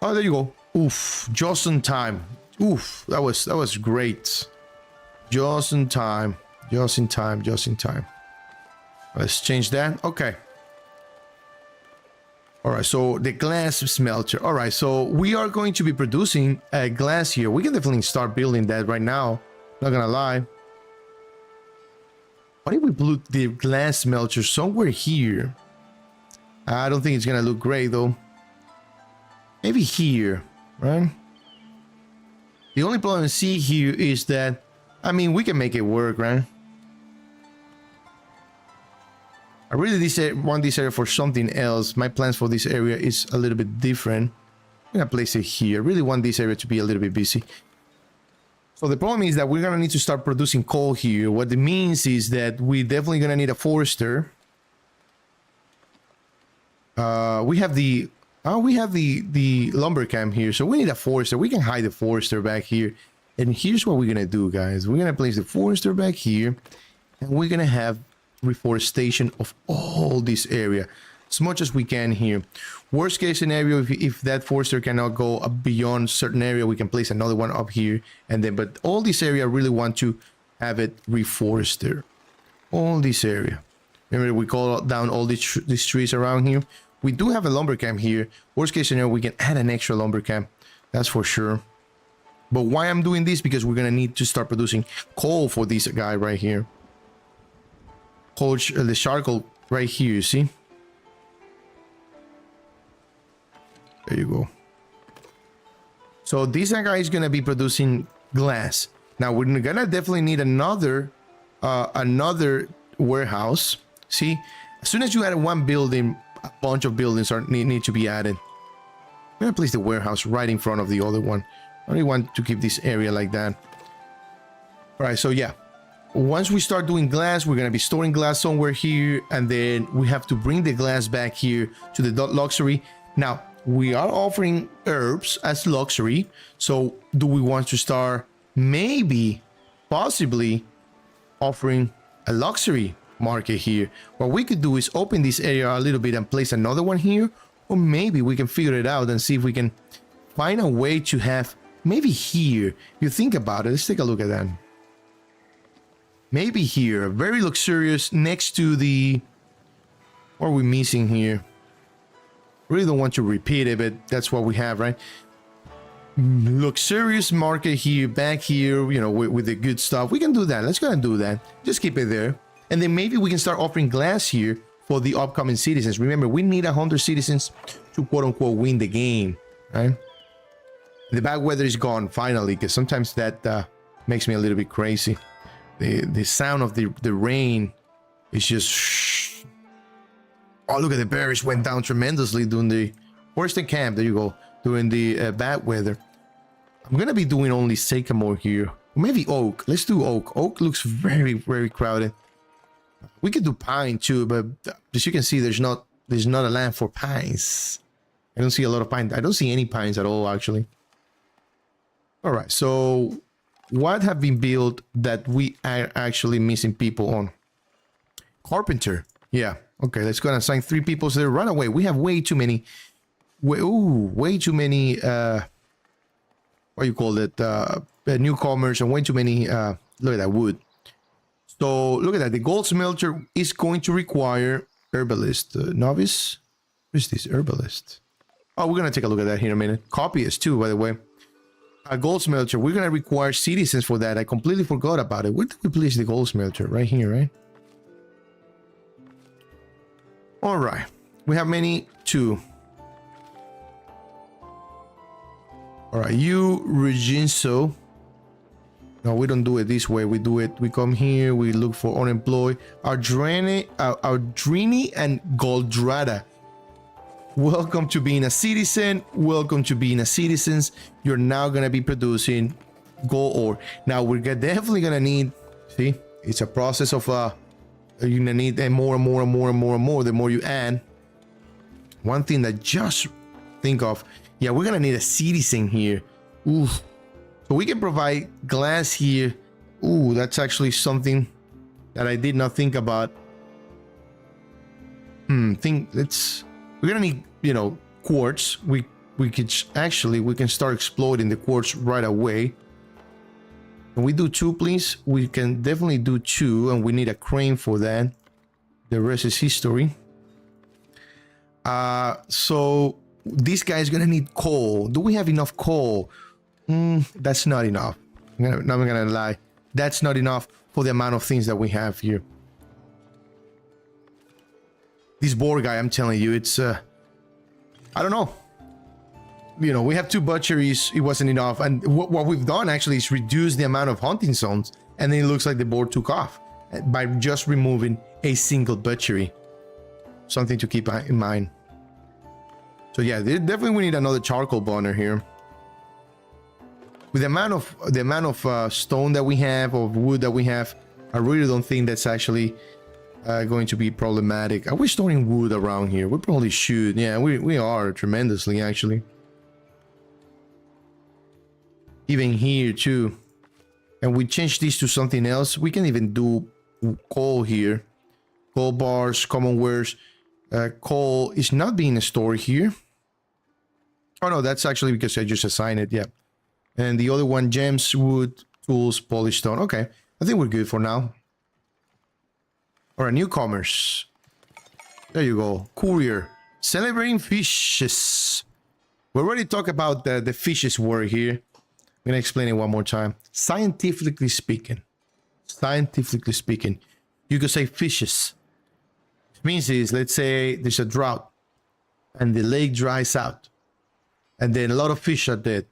Oh, there you go. Oof, just in time. Oof, that was great. Just in time. Just in time. Just in time. Let's change that. Okay. All right, so the glass smelter. All right, so we are going to be producing glass here. We can definitely start building that right now. Not gonna lie. Why did we put the glass smelter somewhere here? I don't think it's gonna look great though. Maybe here, right? The only problem I see here is that, I mean, we can make it work, right? I really want this area for something else. My plans for this area is a little bit different. I'm gonna place it here. I really want this area to be a little bit busy. So the problem is that we're gonna need to start producing coal here. What it means is that we're definitely gonna need a forester. We have the lumber camp here, so we need a forester. We can hide the forester back here. And here's what we're gonna do, guys. We're gonna place the forester back here, and we're gonna have reforestation of all this area as much as we can here. Worst case scenario, if that forester cannot go up beyond certain area, we can place another one up here, and then but all this area I really want to have it reforested. All this area. Remember, we call down all these trees around here. We do have a lumber camp here. Worst case scenario, we can add an extra lumber camp, that's for sure. But why I'm doing this, because we're gonna need to start producing coal for this guy right here. The charcoal right here, you see? There you go. So this guy is gonna be producing glass. Now we're gonna definitely need another warehouse. See, as soon as you add one building, a bunch of buildings need to be added. I'm gonna place the warehouse right in front of the other one. I only want to keep this area like that. All right, so yeah. Once we start doing glass, we're going to be storing glass somewhere here, and then we have to bring the glass back here to the luxury. Now, we are offering herbs as luxury, so do we want to start maybe, possibly, offering a luxury market here? What we could do is open this area a little bit and place another one here, Or maybe we can figure it out and see if we can find a way to have, maybe here, you think about it, let's take a look at that. Maybe here, very luxurious, next to the, what are we missing here? Really don't want to repeat it, but that's what we have, right? Luxurious market here, back here, you know, with the good stuff. We can do that. Let's go and do that. Just keep it there. And then maybe we can start offering glass here for the upcoming citizens. Remember, we need 100 citizens to quote-unquote win the game, right? The bad weather is gone, finally, because sometimes that makes me a little bit crazy. The sound of the rain is just... Oh, look at the berries went down tremendously during the... Forest camp, there you go. During the bad weather. I'm gonna be doing only sycamore here. Or maybe oak. Let's do oak. Oak looks very, very crowded. We could do pine too, but as you can see, there's not a land for pines. I don't see a lot of pine. I don't see any pines at all, actually. All right, so what have been built that we are actually missing people on? Carpenter. Yeah. Okay, let's go and assign 3 people there. Run away. We have way too many. Way too many. What you call it? Newcomers, and way too many. Look at that wood. So look at that. The gold smelter is going to require herbalist, novice. What is this herbalist? Oh, we're gonna take a look at that here in a minute. Copyist too, by the way. A gold smelter. We're gonna require citizens for that. I completely forgot about it. Where did we place the gold smelter? Right here, right? All right. We have many. 2. All right, you, Reginso. No, we don't do it this way. We do it. We come here. We look for unemployed. Ardrini and Goldrada. Welcome to being a citizen. Welcome to being a citizens. You're now gonna be producing gold ore. Now we're definitely gonna need. See, it's a process of you're gonna need more and more and more and more and more. The more you add. One thing that just think of. Yeah, we're gonna need a citizen here. Ooh. So we can provide glass here. Ooh, that's actually something that I did not think about. We're gonna need, you know, quartz. We can start exploiting the quartz right away. Can we do 2, please? We can definitely do 2, and we need a crane for that. The rest is history. So this guy is gonna need coal. Do we have enough coal? That's not enough. I'm not gonna lie. That's not enough for the amount of things that we have here. This boar guy, I'm telling you, it's I don't know. You know, we have 2 butcheries. It wasn't enough, and what we've done actually is reduce the amount of hunting zones, and then it looks like the boar took off by just removing a single butchery. Something to keep in mind. So yeah, definitely we need another charcoal burner here. With the amount of stone that we have, or wood that we have, I really don't think that's actually going to be problematic. Are we storing wood around here? We probably should. Yeah, we are tremendously, actually. Even here too. And we change this to something else. We can even do coal here. Coal bars, common wares. Coal is not being stored here. Oh no, that's actually because I just assigned it. Yeah. And the other one, gems, wood, tools, polished stone. Okay, I think we're good for now. All right, newcomers. There you go. Courier. Celebrating fishes. We already talked about the fishes word here. I'm going to explain it one more time. Scientifically speaking, you could say fishes. It means is, let's say there's a drought and the lake dries out. And then a lot of fish are dead.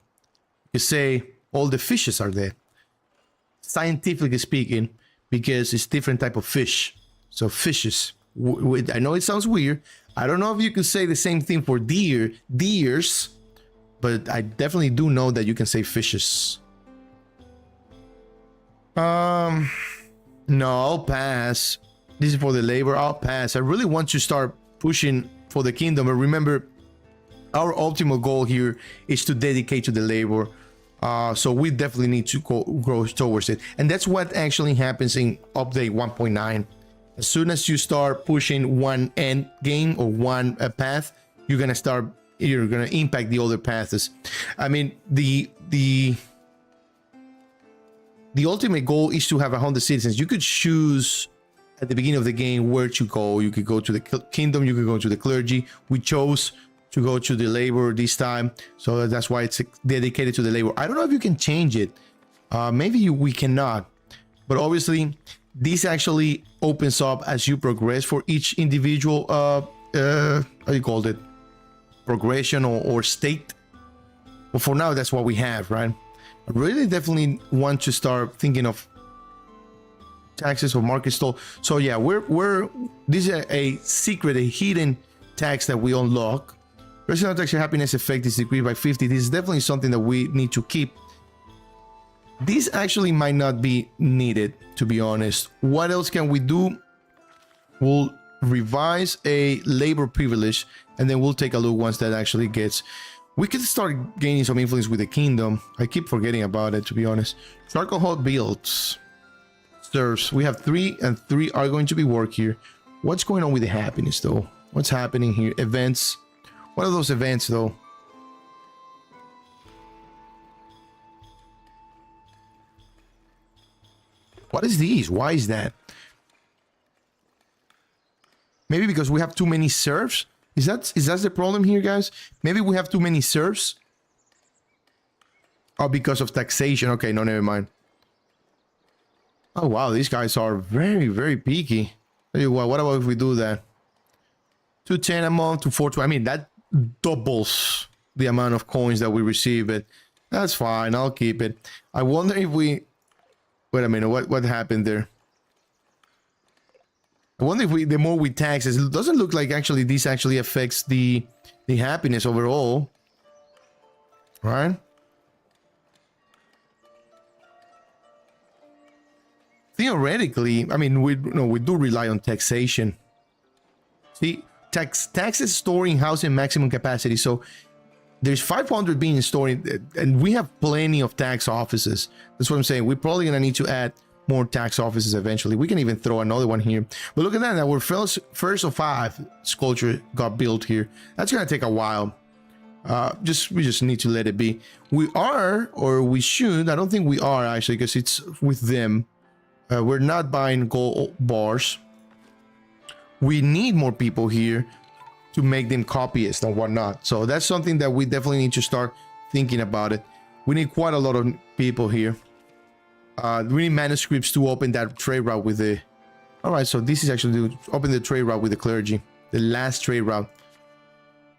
You say all the fishes are dead. Scientifically speaking, because it's different type of fish. So fishes. I know it sounds weird. I don't know if you could say the same thing for deers, but I definitely do know that you can say fishes. No, I'll pass. This is for the labor. I'll pass. I really want to start pushing for the kingdom. But remember, our ultimate goal here is to dedicate to the labor. So we definitely need to grow towards it. And that's what actually happens in update 1.9. As soon as you start pushing one end game or one path, you're gonna impact the other paths. I mean, the ultimate goal is to have 100 citizens. You could choose at the beginning of the game where to go. You could go to the kingdom, you could go to the clergy. We chose to go to the labor this time, so that's why it's dedicated to the labor. I don't know if you can change it. Maybe we cannot, but obviously this actually opens up as you progress for each individual how you called it, progression or state. But for now, that's what we have, right? I really definitely want to start thinking of taxes or market stall. So yeah, this is a secret, a hidden tax that we unlock. Personal tax happiness effect is decreased by 50. This is definitely something that we need to keep. This actually might not be needed, to be honest. What else can we do? We'll revise a labor privilege, and then we'll take a look once that actually gets. We could start gaining some influence with the kingdom. I keep forgetting about it, to be honest. Alcohol builds. Serves. We have 3, and 3 are going to be work here. What's going on with the happiness, though? What's happening here? Events. What are those events, though? What is these? Why is that? Maybe because we have too many serfs? Is that the problem here, guys? Maybe we have too many serfs? Oh, because of taxation. Okay, no, never mind. Oh, wow, these guys are very, very picky. Tell you what about if we do that? 210 a month to 420. I mean, that doubles the amount of coins that we receive, but that's fine. I'll keep it. I wonder if we... Wait a minute, what happened there? I wonder if the more we tax, it doesn't look like actually this actually affects the happiness overall. Right? Theoretically, I mean, we do rely on taxation. See, taxes storing housing maximum capacity. So there's 500 being stored, and we have plenty of tax offices. That's what I'm saying. We're probably gonna need to add more tax offices eventually. We can even throw another one here. But look at that. Our first of 5 sculpture got built here. That's gonna take a while. We just need to let it be. We are, or we should. I don't think we are actually, because it's with them. We're not buying gold bars. We need more people here to make them copyists and whatnot. So that's something that we definitely need to start thinking about it. We need quite a lot of people here. We need manuscripts to open that trade route with the... Alright, so this is actually to open the trade route with the clergy. The last trade route.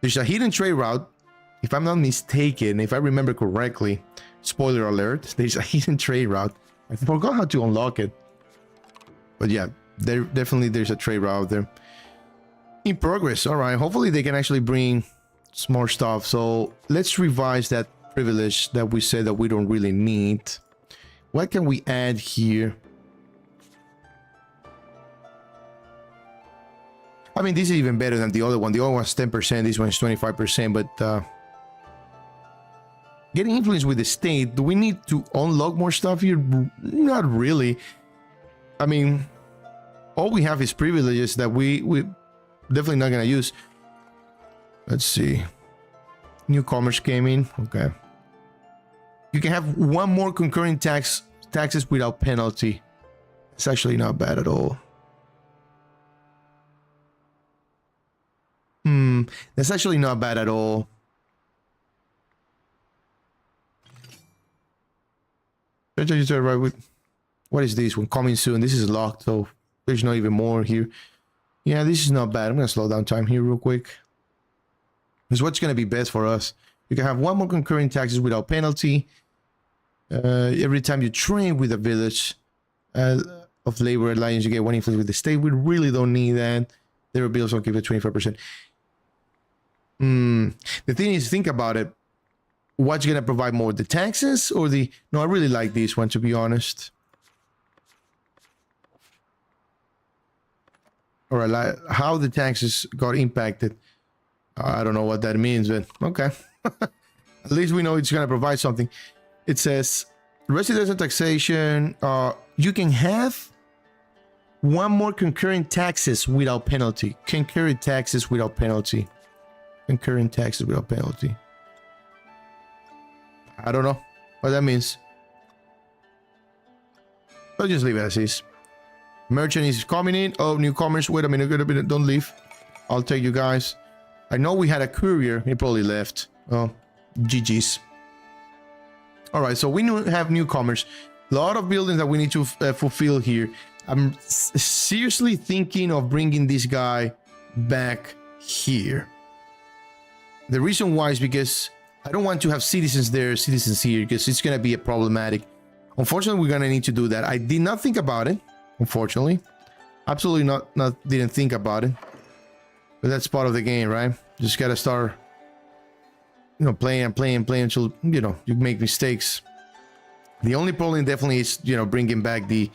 There's a hidden trade route. If I'm not mistaken, if I remember correctly, spoiler alert, there's a hidden trade route. I forgot how to unlock it. But yeah, there's a trade route there. In progress. All right, hopefully they can actually bring some more stuff. So let's revise that privilege that we said that we don't really need. What can we add here? I mean, this is even better than the other one. The other one's 10%, this one's 25%, but getting influence with the state, do we need to unlock more stuff here? Not really. I mean, all we have is privileges that we definitely not gonna use. Let's see. Newcomers came in. Okay. You can have 1 more concurrent taxes without penalty. It's actually not bad at all. That's actually not bad at all. What is this one? Coming soon. This is locked, so there's not even more here. Yeah, this is not bad. I'm gonna slow down time here real quick. Because what's gonna be best for us? You can have 1 more concurrent taxes without penalty. Every time you train with a village of labor alliance, you get 1 influence with the state. We really don't need that. Their bills will give it 25%. The thing is, think about it. What's gonna provide more, the taxes or the... No, I really like this one, to be honest. All right, like how the taxes got impacted. I don't know what that means, but okay. At least we know it's gonna provide something. It says residential taxation. You can have 1 more concurrent taxes without penalty. Concurrent taxes without penalty. incurring taxes without penalty. I don't know what that means. I'll just leave it as is. Merchant is coming in. Oh, newcomers. Wait a minute. Don't leave. I'll take you guys. I know we had a courier. He probably left. Oh, GG's. All right, so we have newcomers. A lot of buildings that we need to fulfill here. I'm seriously thinking of bringing this guy back here. The reason why is because I don't want to have citizens there, citizens here, because it's going to be a problematic. Unfortunately, we're going to need to do that. I did not think about it, unfortunately. Absolutely didn't think about it. But that's part of the game, right? Just got to start, you know, playing until, you know, you make mistakes. The only problem definitely is, you know, bringing back the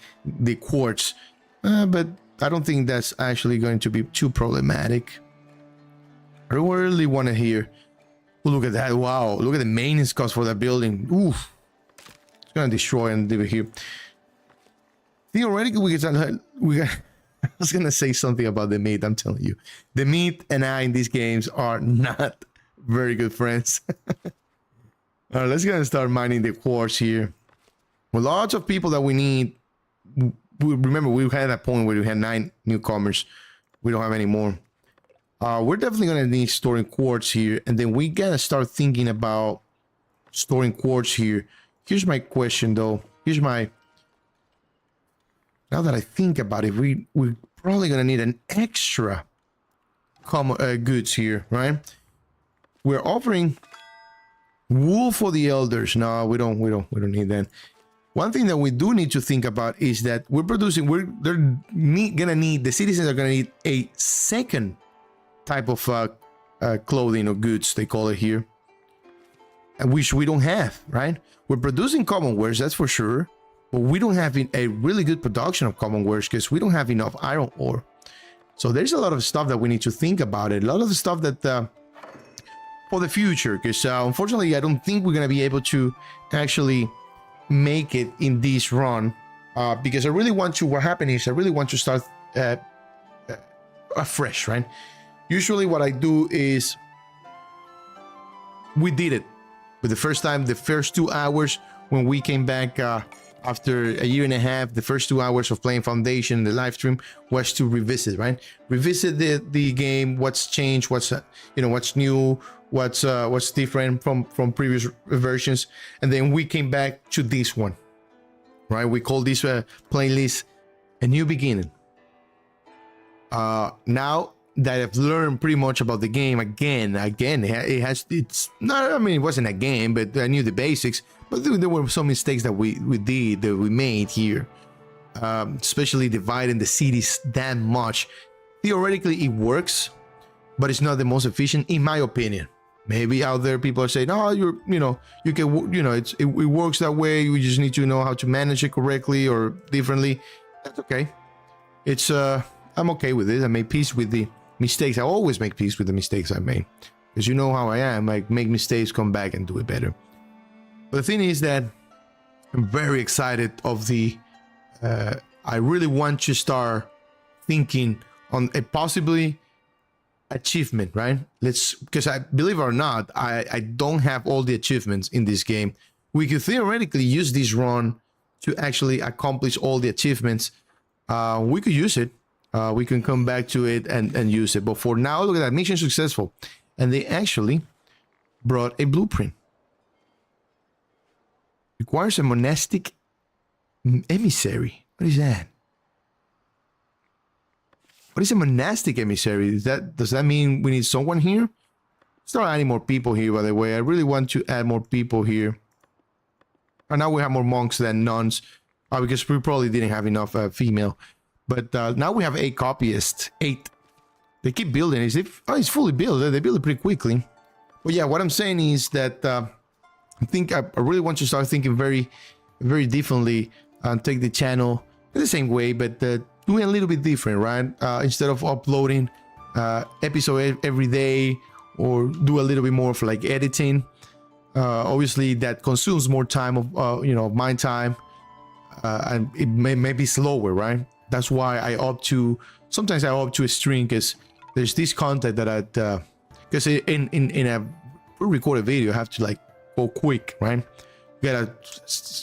quartz. But I don't think that's actually going to be too problematic. I really want to hear. Oh, look at that. Wow. Look at the maintenance cost for that building. Oof. It's going to destroy and leave it here. Theoretically, I was going to say something about the meat. I'm telling you. The meat and I in these games are not very good friends. All right, let's go and start mining the quartz here. With lots of people that we need. Remember, we had a point where we had 9 newcomers. We don't have any more. We're definitely going to need storing quartz here. And then we got to start thinking about storing quartz here. Here's my question, though. Now that I think about it, we're probably going to need an extra goods here, right? We're offering wool for the elders. No, we don't need that. One thing that we do need to think about is that the citizens are gonna need a second type of clothing or goods, they call it here, which we don't have, right? We're producing commonwealth, that's for sure, but we don't have a really good production of commonwealth because we don't have enough iron ore. So there's a lot of stuff that we need to think about it. A lot of the stuff that for the future, because unfortunately I don't think we're gonna be able to actually make it in this run, because I really want to start afresh, right? Usually what I do is, we did it with the first 2 hours when we came back after a year and a half. The first 2 hours of playing Foundation, the live stream, was to revisit the game, what's changed, what's new, what's different from previous versions. And then we came back to this one, right? We call this playlist A New Beginning. Now that I've learned pretty much about the game again, it's not, I mean, it wasn't a game, but I knew the basics. But there were some mistakes that we made here, especially dividing the cities that much. Theoretically, it works, but it's not the most efficient, in my opinion. Maybe out there people are saying, "Oh, it works that way. You just need to know how to manage it correctly or differently." That's okay. It's I'm okay with it. I made peace with the mistakes. I always make peace with the mistakes I made, because you know how I am. I make mistakes, come back and do it better. But the thing is that I'm very excited of the. I really want to start thinking on a possibly achievement, right? Because I believe it or not, I don't have all the achievements in this game. We could theoretically use this run to actually accomplish all the achievements. We could use it. We can come back to it and use it. But for now, look at that, mission successful. And they actually brought a blueprint. Requires a monastic emissary. What is that? What is a monastic emissary? Does that mean we need someone here? Start adding more people here, by the way. I really want to add more people here. And now we have more monks than nuns, because we probably didn't have enough female. But now we have 8 copyists. 8. They keep building. It's fully built. They build it pretty quickly. But yeah, what I'm saying is that I think I really want to start thinking very, very differently and take the channel in the same way, but doing a little bit different, right? Instead of uploading episode every day, or do a little bit more for like editing. Obviously, that consumes more time of my time, and it may be slower, right? That's why sometimes I opt to a stream, because there's this content that because because in a pre-recorded video, you have to like go quick, right? You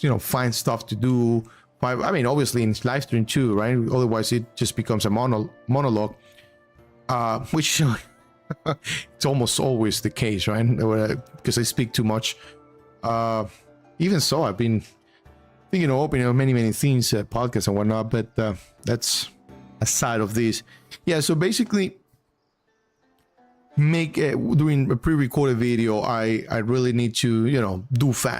gotta find stuff to do. I mean, obviously in live stream too, right? Otherwise, it just becomes a monologue, which it's almost always the case, right? Because I speak too much. Even so, I've been thinking of opening many things, podcasts and whatnot, but that's aside of this. Yeah, so basically, doing a pre-recorded video, I really need to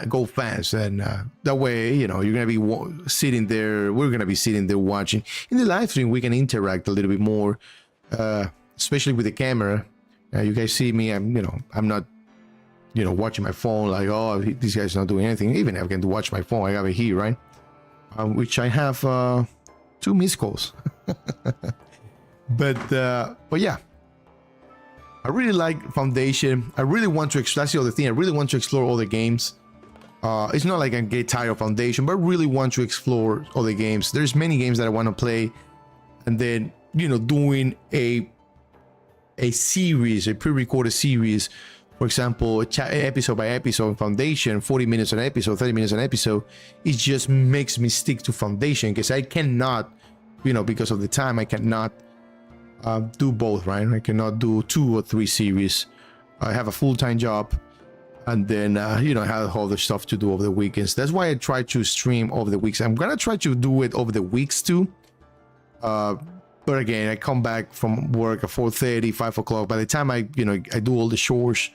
go fast, and that way you're gonna be sitting there, we're gonna be sitting there watching. In the live stream we can interact a little bit more, especially with the camera. You guys see me, I'm not watching my phone like, oh, this guy's not doing anything. Even if I can watch my phone, I have it here, right? Which I have 2 missed calls. but yeah, I really like Foundation. I really want to explore. That's the other thing. I really want to explore other games. It's not like I get tired of Foundation, but I really want to explore other games. There's many games that I want to play, and then doing a series, a pre-recorded series. For example, episode by episode Foundation, 40 minutes an episode, 30 minutes an episode. It just makes me stick to Foundation because I cannot, because of the time, I cannot do both, right? I cannot do 2 or 3 series. I have a full-time job, and then I have all the stuff to do over the weekends. That's why I try to stream over the weeks. I'm gonna try to do it over the weeks too. But again, I come back from work at 4:30, 5 o'clock. By the time I do all the chores,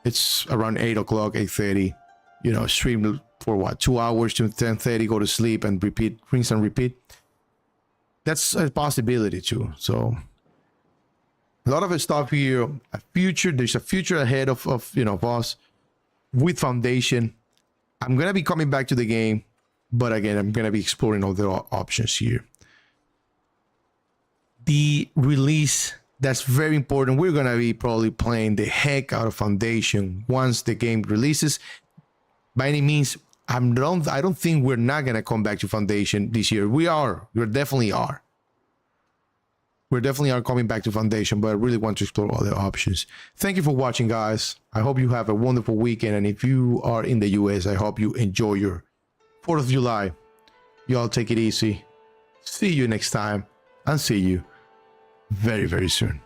it's around 8 o'clock, 8:30. Stream for what, 2 hours to 10:30, go to sleep and repeat, rinse and repeat. That's a possibility too. So a lot of stuff here. There's a future ahead of us with Foundation. I'm gonna be coming back to the game, but again, I'm gonna be exploring all the options here. The release, that's very important. We're gonna be probably playing the heck out of Foundation once the game releases. By any means, I don't think we're not gonna come back to Foundation this year. We definitely are. We definitely are coming back to Foundation, but I really want to explore other options. Thank you for watching, guys. I hope you have a wonderful weekend, and if you are in the US, I hope you enjoy your 4th of July. Y'all take it easy. See you next time, and see you very, very soon.